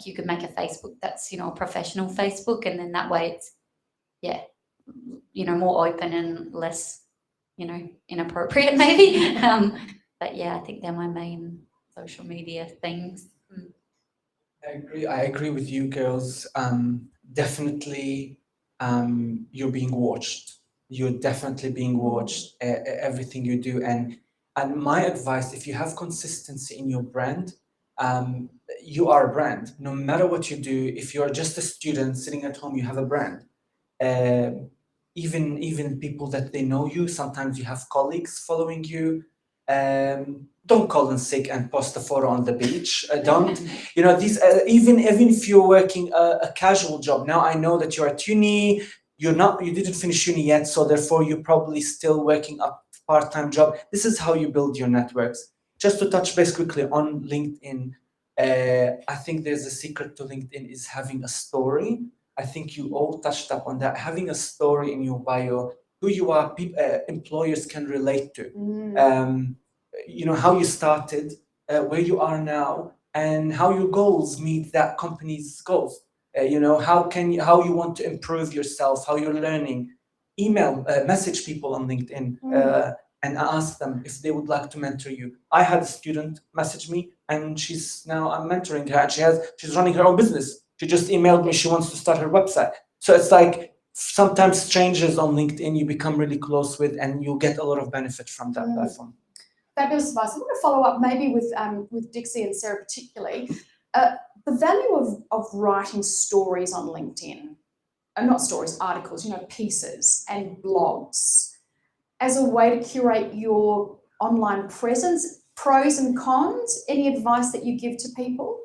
Speaker 4: you could make a Facebook that's, a professional Facebook, and then that way it's, more open and less, inappropriate maybe. But yeah, I think they're my main social media things.
Speaker 3: I agree with you girls. Definitely, you're being watched. You're definitely being watched, everything you do. And my advice, if you have consistency in your brand, you are a brand. No matter what you do, if you're just a student sitting at home, you have a brand. Even people that they know you, sometimes you have colleagues following you. Don't call in sick and post a photo on the beach. Don't, these, even if you're working a casual job. Now I know that you're at uni, you didn't finish uni yet, so therefore you're probably still working a part-time job. This is how you build your networks. Just to touch base quickly on LinkedIn, I think there's a secret to LinkedIn is having a story. I think you all touched up on that. Having a story in your bio, who you are, employers can relate to. How you started, where you are now, and how your goals meet that company's goals. How you want to improve yourself, how you're learning. Email, message people on LinkedIn, and ask them if they would like to mentor you. I had a student message me, and I'm mentoring her, and she's running her own business. She just emailed me, she wants to start her website. So it's like sometimes strangers on LinkedIn you become really close with, and you get a lot of benefit from that platform.
Speaker 2: Fabulous advice. I want to follow up maybe with Dixie and Sarah particularly. The value of writing stories on LinkedIn, not stories, articles, pieces and blogs, as a way to curate your online presence, pros and cons. Any advice that you give to people?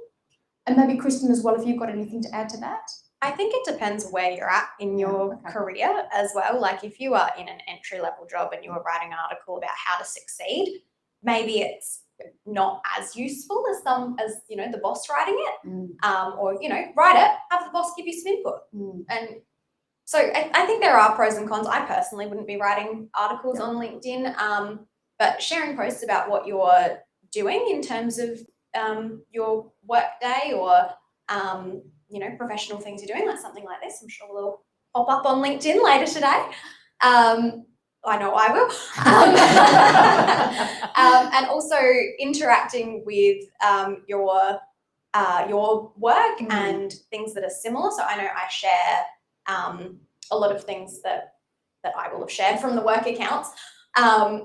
Speaker 2: And maybe Kristen as well, if you've got anything to add to that.
Speaker 5: I think it depends where you're at in your career as well. Like if you are in an entry-level job and you are writing an article about how to succeed, maybe it's not as useful as the boss writing it, or write it, have the boss give you some input. And so I think there are pros and cons. I personally wouldn't be writing articles on LinkedIn, but sharing posts about what you're doing in terms of your work day or professional things you're doing, like something like this, I'm sure will pop up on LinkedIn later today. I know I will. And also interacting with your work and things that are similar. So I know I share a lot of things that I will have shared from the work accounts,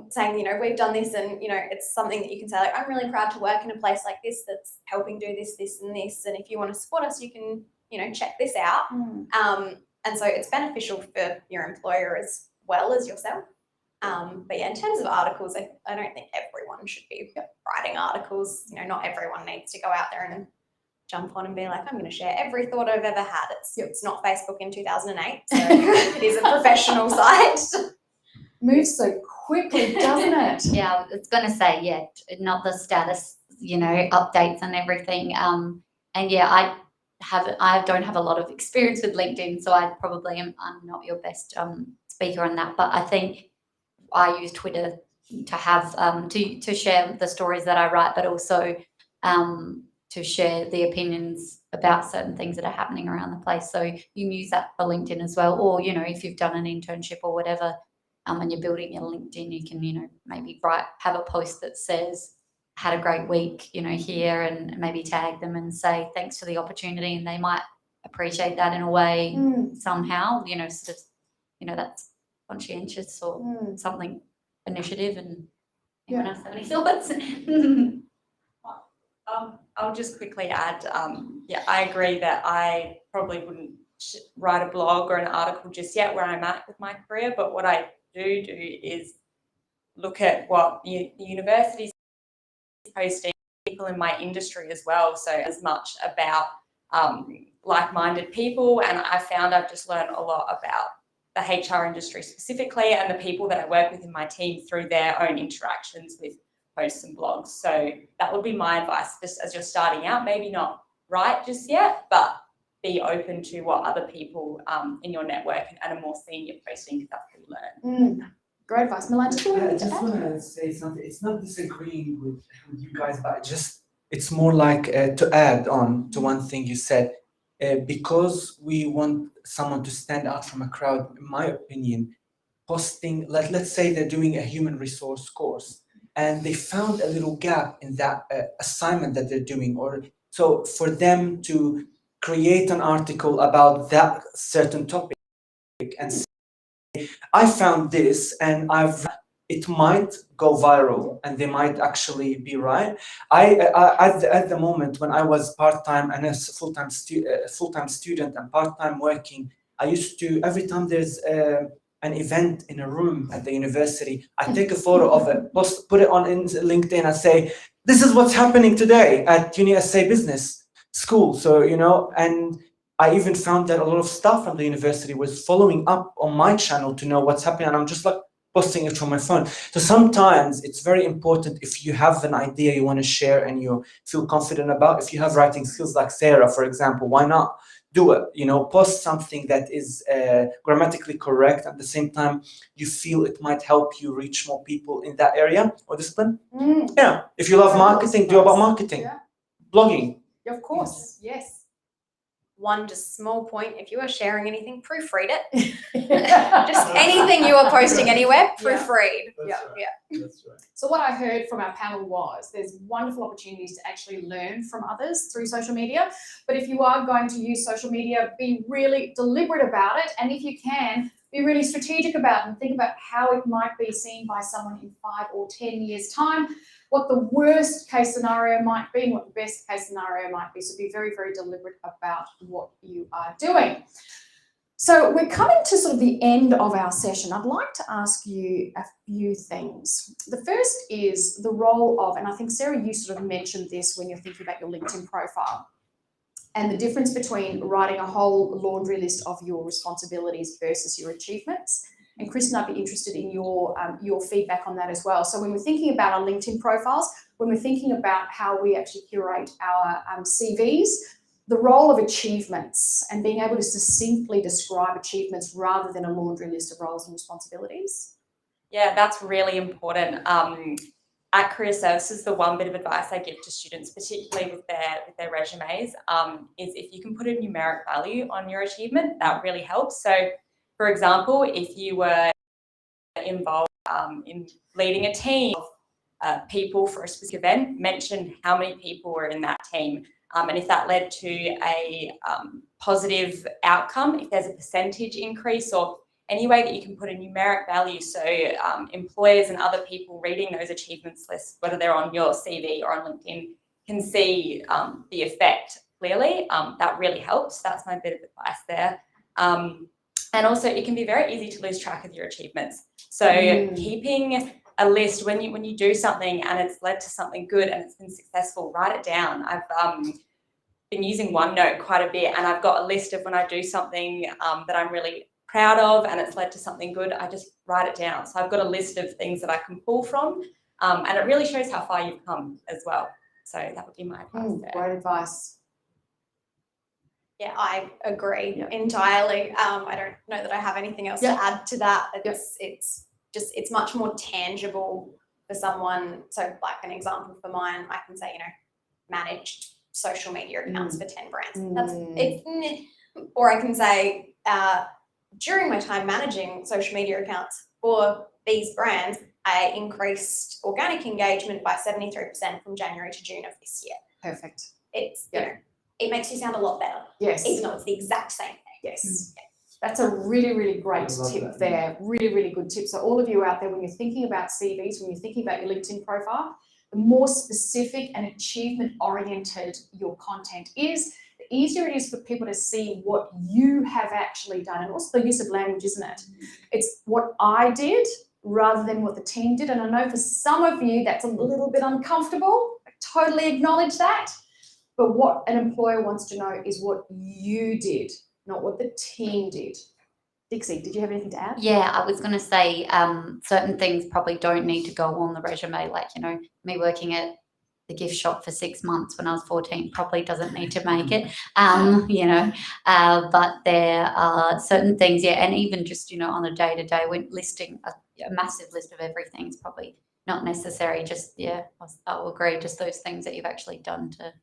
Speaker 5: saying, we've done this, and, it's something that you can say, like, I'm really proud to work in a place like this that's helping do this, this, and this. And if you want to support us, you can, check this out. And so it's beneficial for your employer as well as yourself. But yeah, in terms of articles, I don't think everyone should be writing articles. Not everyone needs to go out there and jump on and be like, I'm going to share every thought I've ever had. It's not Facebook in 2008, so it is a professional site.
Speaker 2: Moves so quickly, doesn't it?
Speaker 4: Yeah, it's going to say, not the status, updates and everything. And yeah, I don't have a lot of experience with LinkedIn, so I'm not your best speaker on that. But I think I use Twitter to have to share the stories that I write, but also to share the opinions about certain things that are happening around the place. So you can use that for LinkedIn as well, or if you've done an internship or whatever, and you're building your LinkedIn, you can maybe have a post that says had a great week here, and maybe tag them and say thanks for the opportunity, and they might appreciate that in a way somehow, sort of that's conscientious or something initiative. And anyone else have any thoughts?
Speaker 6: I'll just quickly add, I agree that I probably wouldn't write a blog or an article just yet where I'm at with my career, but what I do is look at what the university's posting, people in my industry as well, so as much about like-minded people. And I found I've just learned a lot about the HR industry specifically and the people that I work with in my team through their own interactions with posts and blogs. So that would be my advice, just as you're starting out, maybe not write just yet, but be open to what other people in your network and a more senior posting, because that's what you learn.
Speaker 2: Great advice. Milan, did you want
Speaker 3: I
Speaker 2: to
Speaker 3: just
Speaker 2: add?
Speaker 3: want to say something. It's not disagreeing with you guys, but it's more like to add on to one thing you said. Because we want someone to stand out from a crowd, in my opinion, posting, let's say they're doing a human resource course and they found a little gap in that assignment that they're doing, or so for them to create an article about that certain topic and say, I found this and it might go viral and they might actually be right. At the moment when I was part-time and a full-time student and part-time working, I used to, every time there's an event in a room at the university, I take a photo of it, put it on LinkedIn and say, this is what's happening today at UniSA Business School. So, and I even found that a lot of staff from the university was following up on my channel to know what's happening. And I'm just like posting it from my phone. So sometimes it's very important, if you have an idea you want to share and you feel confident about, if you have writing skills like Sarah, for example, why not do it? Post something that is grammatically correct. At the same time, you feel it might help you reach more people in that area or discipline. Yeah. If you love marketing, do about marketing, blogging.
Speaker 2: Of course, yes.
Speaker 5: One just small point, if you are sharing anything, proofread it. Just anything you are posting anywhere, proofread.
Speaker 1: That's right. That's right.
Speaker 2: So what I heard from our panel was there's wonderful opportunities to actually learn from others through social media. But if you are going to use social media, be really deliberate about it. And if you can, be really strategic about it and think about how it might be seen by someone in 5 or 10 years' time, what the worst case scenario might be and what the best case scenario might be. So be very, very deliberate about what you are doing. So we're coming to sort of the end of our session. I'd like to ask you a few things. The first is the role of, and I think Sarah, you sort of mentioned this when you're thinking about your LinkedIn profile, and the difference between writing a whole laundry list of your responsibilities versus your achievements. And Kristen, I'd be interested in your feedback on that as well. So when we're thinking about our LinkedIn profiles, when we're thinking about how we actually curate our CVs, the role of achievements and being able to succinctly describe achievements rather than a laundry list of roles and responsibilities.
Speaker 6: Yeah, that's really important. At Career Services, the one bit of advice I give to students, particularly with their resumes, is if you can put a numeric value on your achievement, that really helps. So, for example, if you were involved in leading a team of people for a specific event, mention how many people were in that team. And if that led to a positive outcome, if there's a percentage increase or any way that you can put a numeric value so employers and other people reading those achievements lists, whether they're on your CV or on LinkedIn, can see the effect clearly. That really helps. That's my bit of advice there. And also it can be very easy to lose track of your achievements. So keeping a list when you do something and it's led to something good and it's been successful, write it down. I've been using OneNote quite a bit, and I've got a list of when I do something that I'm really proud of and it's led to something good, I just write it down. So I've got a list of things that I can pull from, and it really shows how far you've come as well. So that would be my advice there.
Speaker 2: Great advice.
Speaker 5: Yeah, I agree entirely. I don't know that I have anything else to add to that. It's much more tangible for someone. So like an example for mine, I can say, managed social media accounts for 10 brands. Or I can say, during my time managing social media accounts for these brands, I increased organic engagement by 73% from January to June of this year.
Speaker 2: Perfect.
Speaker 5: It's, it makes you sound a lot better.
Speaker 2: Yes.
Speaker 5: Even though it's the exact same thing.
Speaker 2: Yes. That's a really, really great tip there. Really, really good tip. So all of you out there, when you're thinking about CVs, when you're thinking about your LinkedIn profile, the more specific and achievement-oriented your content is, the easier it is for people to see what you have actually done. And also the use of language, isn't it? It's what I did rather than what the team did. And I know for some of you, that's a little bit uncomfortable. I totally acknowledge that. But what an employer wants to know is what you did, not what the team did. Dixie, did you have anything to add?
Speaker 4: Yeah, I was going to say certain things probably don't need to go on the resume. Like, me working at the gift shop for 6 months when I was 14 probably doesn't need to make it, but there are certain things, and even just, on a day-to-day when listing a massive list of everything is probably not necessary. Just, yeah, I'll agree, just those things that you've actually done to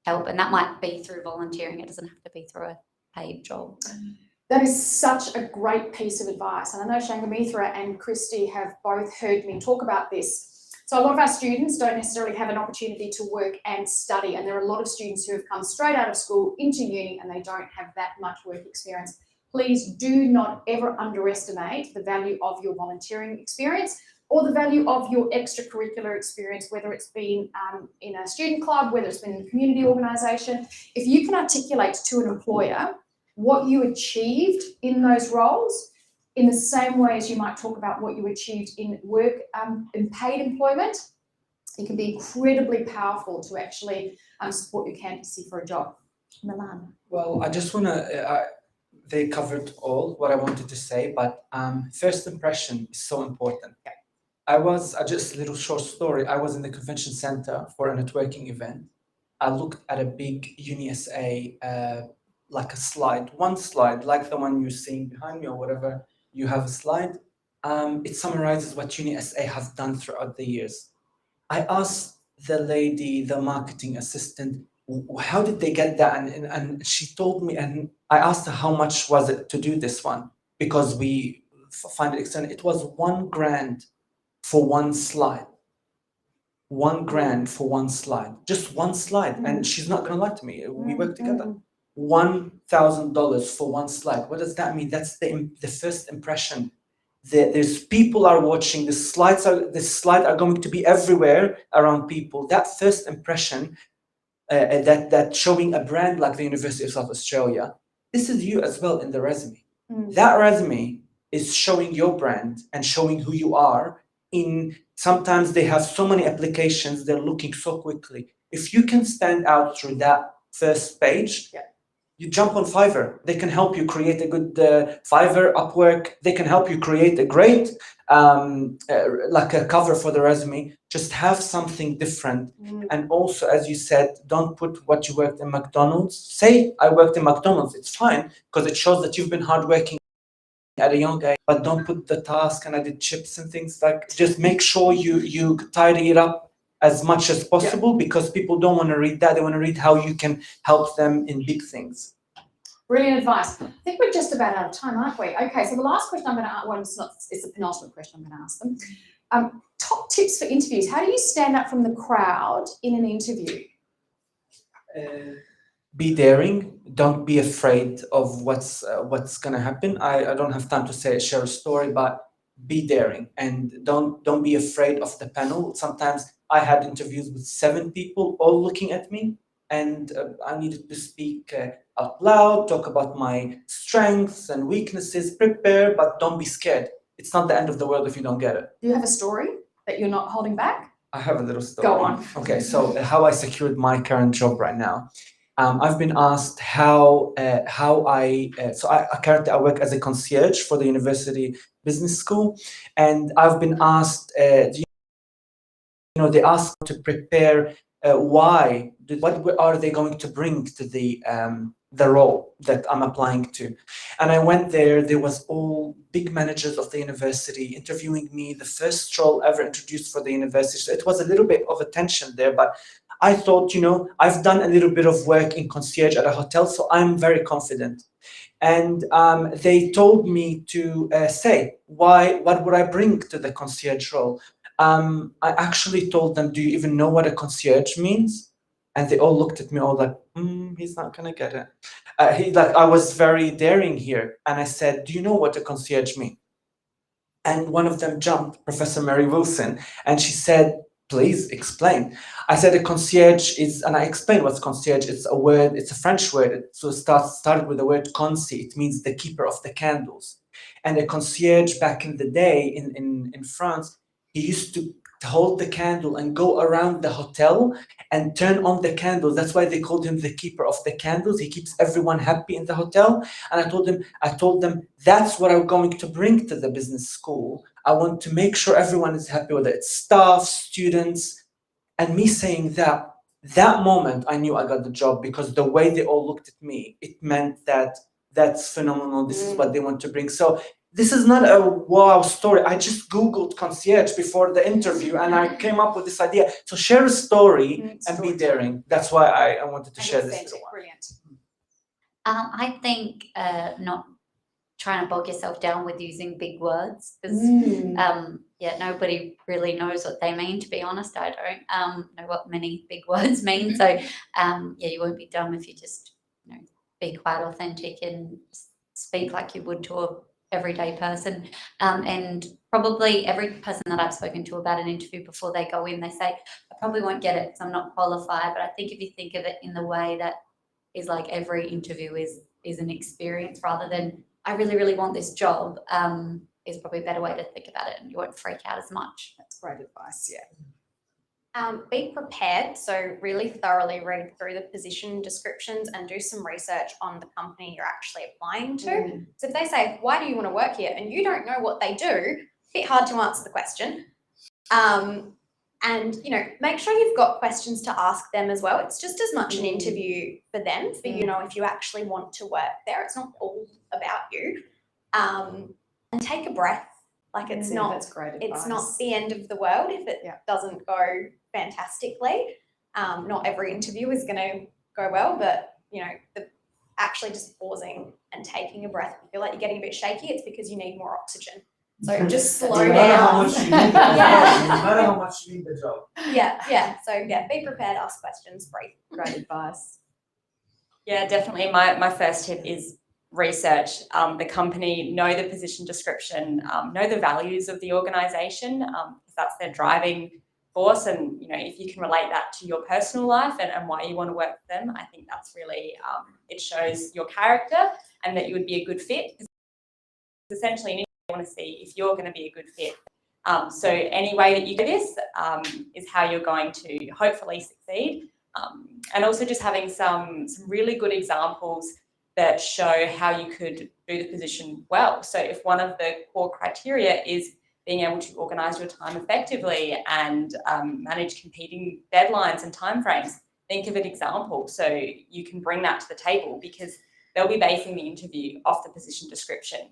Speaker 4: help. And that might be through volunteering. It doesn't have to be through a paid job.
Speaker 2: That is such a great piece of advice. And I know Shangamithra and Christy have both heard me talk about this. So a lot of our students don't necessarily have an opportunity to work and study. And there are a lot of students who have come straight out of school into uni and they don't have that much work experience. Please do not ever underestimate the value of your volunteering experience or the value of your extracurricular experience, whether it's been in a student club, whether it's been in a community organisation. If you can articulate to an employer what you achieved in those roles, in the same way as you might talk about what you achieved in work, in paid employment, it can be incredibly powerful to actually support your candidacy for a job. Milan.
Speaker 3: Well, I just want to, they covered all what I wanted to say, but first impression is so important. Just a little short story. I was in the convention center for a networking event. I looked at a big UniSA, like a slide, one slide, like the one you're seeing behind me or whatever. You have a slide. It summarizes what UniSA has done throughout the years. I asked the lady, the marketing assistant, how did they get that? And she told me, and I asked her how much was it to do this one, because we find it external. It was $1,000 for one slide. $1,000 for one slide, just one slide. And she's not gonna lie to me. We work together. $1,000 for one slide. What does that mean? That's the first impression. There's people are watching. The slide are going to be everywhere around people. That first impression, that showing a brand like the University of South Australia, this is you as well in the resume. That resume is showing your brand and showing who you are. Sometimes they have so many applications, they're looking so quickly. If you can stand out through that first page, you jump on Fiverr. They can help you create a good Fiverr, Upwork. They can help you create a great, like a cover for the resume. Just have something different. And also, as you said, don't put what you worked in McDonald's. Say, I worked in McDonald's. It's fine, because it shows that you've been hardworking at a young age. But don't put the task and I did chips and things. Like, just make sure you tidy it up as much as possible, because people don't want to read that. They want to read how you can help them in big things.
Speaker 2: Brilliant advice. I think we're just about out of time, aren't we? Okay, so the last question I'm going to ask, well, it's the penultimate question I'm going to ask them. Top tips for interviews. How do you stand out from the crowd in an interview?
Speaker 3: Be daring. Don't be afraid of what's going to happen. I don't have time to share a story, but be daring and don't be afraid of the panel. Sometimes I had interviews with 7 people all looking at me, and I needed to speak out loud, talk about my strengths and weaknesses, prepare, but don't be scared. It's not the end of the world if you don't get it.
Speaker 2: Do you have a story that you're not holding back?
Speaker 3: I have a little story.
Speaker 2: Go on.
Speaker 3: Okay, so how I secured my current job right now. I've been asked how I currently I work as a concierge for the University Business School, and I've been asked, they asked to prepare what are they going to bring to the role that I'm applying to. And I went there was all big managers of the university interviewing me, the first role ever introduced for the university. So it was a little bit of a tension there, but I thought, I've done a little bit of work in concierge at a hotel, so I'm very confident. And they told me to say, what would I bring to the concierge role? I actually told them, do you even know what a concierge means? And they all looked at me all like, he's not gonna get it. I was very daring here. And I said, do you know what a concierge means? And one of them jumped, Professor Mary Wilson, and she said, please explain. I said a concierge is, and I explained what's concierge. It's a word, it's a French word. So it started with the word conci. It means the keeper of the candles. And a concierge back in the day in France, he used to hold the candle and go around the hotel and turn on the candles. That's why they called him the keeper of the candles. He keeps everyone happy in the hotel. And I told them that's what I'm going to bring to the business school. I want to make sure everyone is happy, whether it's staff, students. And me saying that moment, I knew I got the job, because the way they all looked at me, it meant that that's phenomenal. This is what they want to bring. So this is not a wow story. I just Googled concierge before the interview and I came up with this idea. So share a story and be daring. That's why I wanted to share this.
Speaker 2: Authentic, brilliant.
Speaker 4: I think not trying to bog yourself down with using big words because nobody really knows what they mean. To be honest, I don't know what many big words mean. So you won't be dumb if you just be quite authentic and speak like you would to a everyday person. And probably every person that I've spoken to about an interview before they go in, they say, I probably won't get it because I'm not qualified. But I think if you think of it in the way that is like every interview is an experience rather than I really, really want this job, is probably a better way to think about it and you won't freak out as much.
Speaker 2: That's great advice, yeah.
Speaker 5: Be prepared, so really thoroughly read through the position descriptions and do some research on the company you're actually applying to. So if they say, why do you want to work here? And you don't know what they do, it's a bit hard to answer the question. And, make sure you've got questions to ask them as well. It's just as much an interview for them, for, if you actually want to work there. It's not all about you. And take a breath. Like it's not,
Speaker 2: that's great advice.
Speaker 5: It's not the end of the world if it doesn't go fantastically. Not every interview is going to go well, but actually just pausing and taking a breath. If you feel like you're getting a bit shaky, it's because you need more oxygen. So just slow down.
Speaker 3: No matter how much you need the job. No matter how much you need the job.
Speaker 5: So be prepared, ask questions, breathe.
Speaker 2: Great advice.
Speaker 6: Yeah, definitely. My first tip is research the company, know the position description, know the values of the organisation, because that's their driving force. And, if you can relate that to your personal life and why you want to work with them, I think that's really, it shows your character and that you would be a good fit. Essentially, you want to see if you're going to be a good fit. So any way that you do this is how you're going to hopefully succeed. And also just having some really good examples that show how you could do the position well. So if one of the core criteria is being able to organise your time effectively and manage competing deadlines and timeframes, think of an example so you can bring that to the table because they'll be basing the interview off the position description.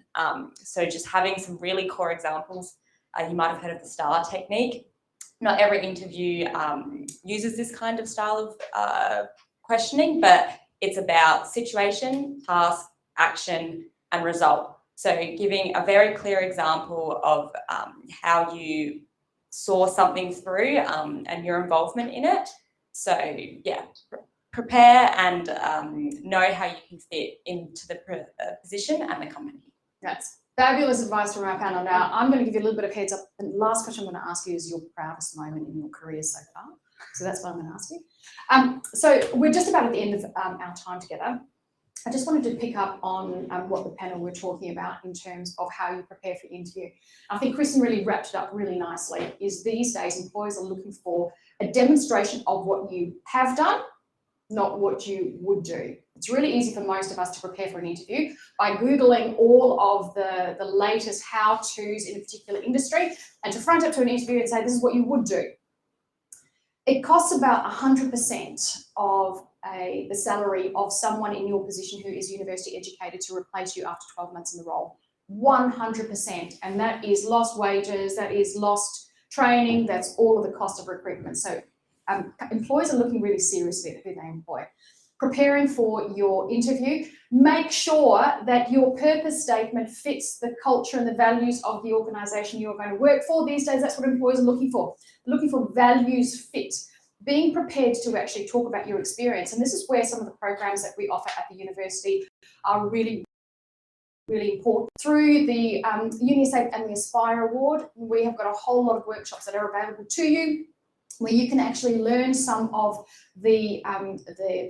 Speaker 6: So just having some really core examples. You might have heard of the STAR technique. Not every interview uses this kind of style of questioning, but it's about situation, task, action, and result. So giving a very clear example of how you saw something through and your involvement in it. So prepare and know how you can fit into the position and the company.
Speaker 2: That's fabulous advice from our panel. Now, I'm going to give you a little bit of heads up. The last question I'm going to ask you is your proudest moment in your career so far. So that's what I'm going to ask you. So we're just about at the end of our time together. I just wanted to pick up on what the panel were talking about in terms of how you prepare for the interview. I think Kristen really wrapped it up really nicely, is these days employers are looking for a demonstration of what you have done, not what you would do. It's really easy for most of us to prepare for an interview by Googling all of the latest how-tos in a particular industry and to front up to an interview and say, this is what you would do. It costs about 100% of the salary of someone in your position who is university educated to replace you after 12 months in the role. 100%. And that is lost wages, that is lost training, that's all of the cost of recruitment. So employers are looking really seriously at who they employ. Preparing for your interview, make sure that your purpose statement fits the culture and the values of the organisation you're going to work for. These days, that's what employers are looking for. Looking for values fit. Being prepared to actually talk about your experience. And this is where some of the programs that we offer at the university are really, really important. Through the UniSA and the Aspire Award, we have got a whole lot of workshops that are available to you, where you can actually learn some of the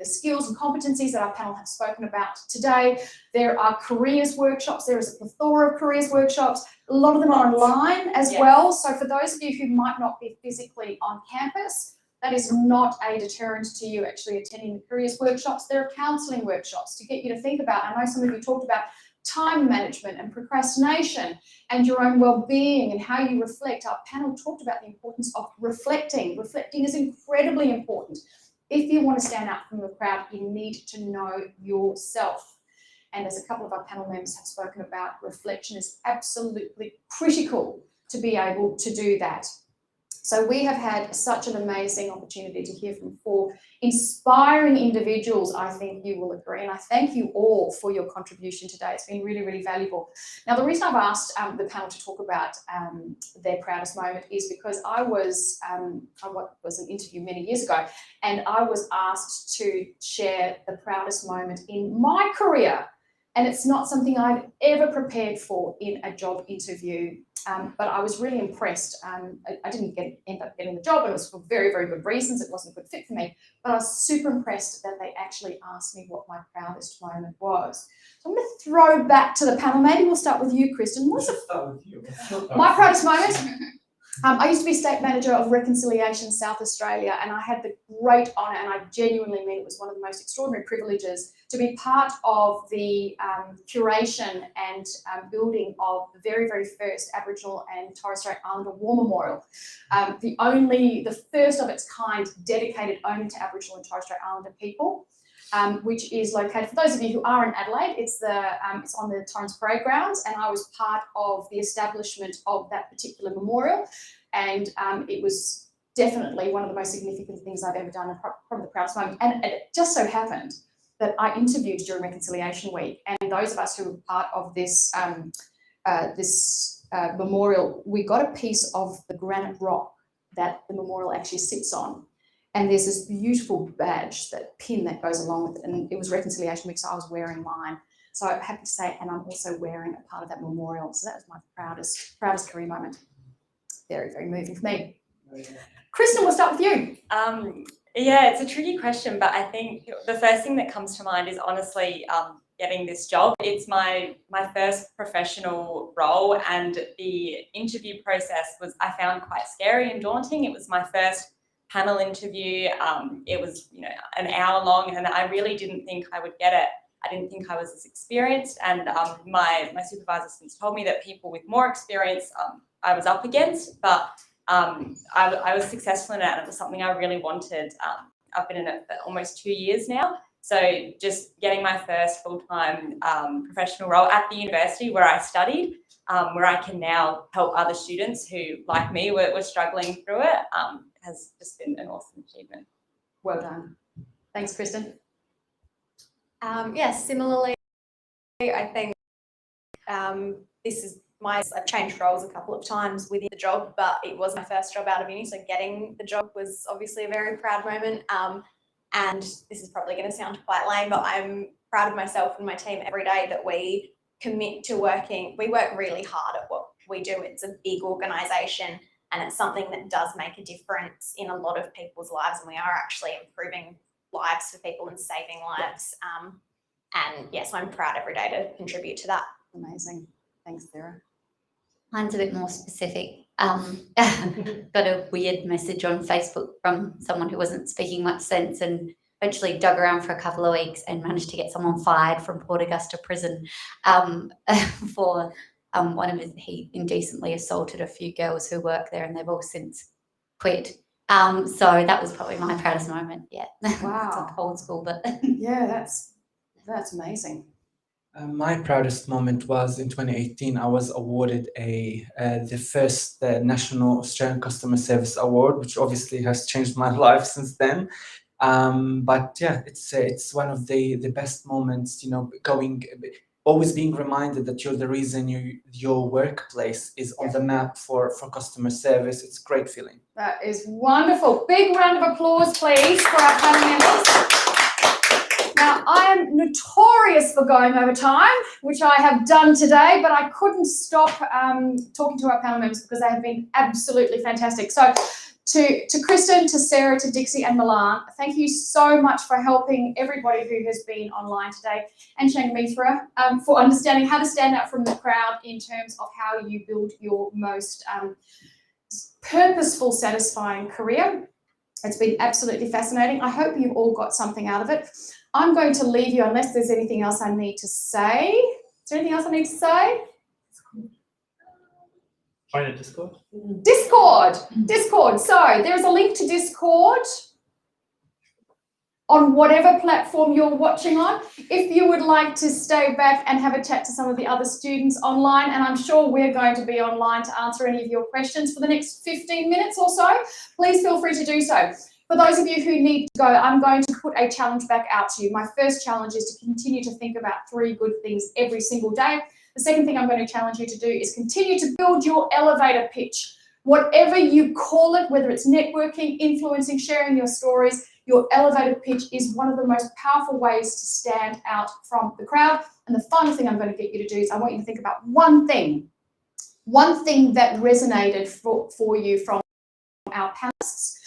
Speaker 2: skills and competencies that our panel have spoken about today. There are careers workshops. There is a plethora of careers workshops. A lot of them are online as well. So for those of you who might not be physically on campus, that is not a deterrent to you actually attending the careers workshops. There are counselling workshops to get you to think about. I know some of you talked about time management and procrastination and your own well-being and how you reflect. Our panel talked about the importance of reflecting. Reflecting is incredibly important. If you want to stand out from the crowd, you need to know yourself. and as a couple of our panel members have spoken about, reflection is absolutely critical to be able to do that. So we have had such an amazing opportunity to hear from 4 inspiring individuals. I think you will agree, and I thank you all for your contribution today. It's been really, really valuable. Now, the reason I've asked the panel to talk about their proudest moment is because I was an interview many years ago, and I was asked to share the proudest moment in my career. And it's not something I'd ever prepared for in a job interview. But I was really impressed. I didn't end up getting the job, and it was for very, very good reasons. It wasn't a good fit for me, but I was super impressed that they actually asked me what my proudest moment was. So I'm going to throw back to the panel. Maybe we'll start with you, Kristen. What's my proudest moment? I used to be State Manager of Reconciliation South Australia, and I had the great honour, and I genuinely mean it was one of the most extraordinary privileges, to be part of the curation and building of the very, very first Aboriginal and Torres Strait Islander War Memorial, the first of its kind dedicated only to Aboriginal and Torres Strait Islander people. Which is located, for those of you who are in Adelaide, it's on the Torrens Parade grounds, and I was part of the establishment of that particular memorial, and it was definitely one of the most significant things I've ever done, and probably the proudest moment. And it just so happened that I interviewed during Reconciliation Week, and those of us who were part of this memorial, we got a piece of the granite rock that the memorial actually sits on. And there's this beautiful badge, that pin that goes along with it. And it was Reconciliation Week, so I was wearing mine. So I'm happy to say, and I'm also wearing a part of that memorial. So that was my proudest career moment. Very, very moving for me. Kristen, we'll start with you.
Speaker 6: Yeah, it's a tricky question, but I think the first thing that comes to mind is honestly getting this job. It's my first professional role, and the interview process I found quite scary and daunting. It was my first panel interview. It was, an hour long, and I really didn't think I would get it. I didn't think I was as experienced, and my supervisor since told me that people with more experience I was up against, but I was successful in it, and it was something I really wanted. I've been in it for almost 2 years now, so just getting my first full-time professional role at the university where I studied, where I can now help other students who, like me, were struggling through it, has just been an awesome achievement.
Speaker 2: Well done. Thanks, Kristen.
Speaker 5: Similarly, I think I've changed roles a couple of times within the job, but it was my first job out of uni, so getting the job was obviously a very proud moment. And this is probably going to sound quite lame, but I'm proud of myself and my team every day that we commit to working. We work really hard at what we do. It's a big organisation, and it's something that does make a difference in a lot of people's lives, and we are actually improving lives for people and saving lives. And yes, I'm proud every day to contribute to that.
Speaker 2: Amazing. Thanks, Sarah.
Speaker 4: Mine's a bit more specific. Got a weird message on Facebook from someone who wasn't speaking much sense, and eventually dug around for a couple of weeks and managed to get someone fired from Port Augusta prison for he indecently assaulted a few girls who work there, and they've all since quit. So that was probably my proudest moment. Yeah.
Speaker 2: Wow.
Speaker 4: It's like old school, but
Speaker 2: Yeah, that's amazing.
Speaker 3: My proudest moment was in 2018. I was awarded the first National Australian Customer Service Award, which obviously has changed my life since then. But yeah, it's one of the best moments. Always being reminded that you're the reason your workplace is on the map for customer service. It's a great feeling.
Speaker 2: That is wonderful. Big round of applause, please, for our panel members. Now, I am notorious for going over time, which I have done today, but I couldn't stop talking to our panel members because they have been absolutely fantastic. So to Kristen, to Sarah, to Dixie and Milan, thank you so much for helping everybody who has been online today, and Shangamithra for understanding how to stand out from the crowd in terms of how you build your most purposeful, satisfying career. It's been absolutely fascinating. I hope you've all got something out of it. I'm going to leave you unless there's anything else I need to say. Is there anything else I need to say?
Speaker 1: Join the Discord.
Speaker 2: Discord. So there's a link to Discord. on whatever platform you're watching on. If you would like to stay back and have a chat to some of the other students online, and I'm sure we're going to be online to answer any of your questions for the next 15 minutes or so, please feel free to do so. For those of you who need to go, I'm going to put a challenge back out to you. My first challenge is to continue to think about 3 good things every single day. The second thing I'm going to challenge you to do is continue to build your elevator pitch. Whatever you call it, whether it's networking, influencing, sharing your stories, your elevator pitch is one of the most powerful ways to stand out from the crowd. And the final thing I'm going to get you to do is I want you to think about one thing that resonated for you from our panelists,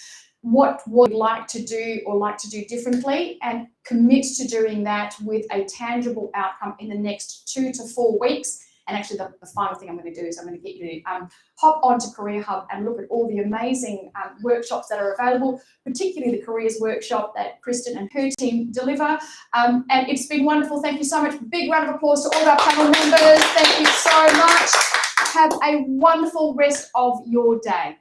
Speaker 2: what would you like to do or like to do differently, and commit to doing that with a tangible outcome in the next 2 to 4 weeks. And actually the final thing I'm going to do is I'm going to get you to hop onto Career Hub and look at all the amazing workshops that are available, particularly the careers workshop that Kristen and her team deliver. And it's been wonderful. Thank you so much. Big round of applause to all of our panel members. Thank you so much. Have a wonderful rest of your day.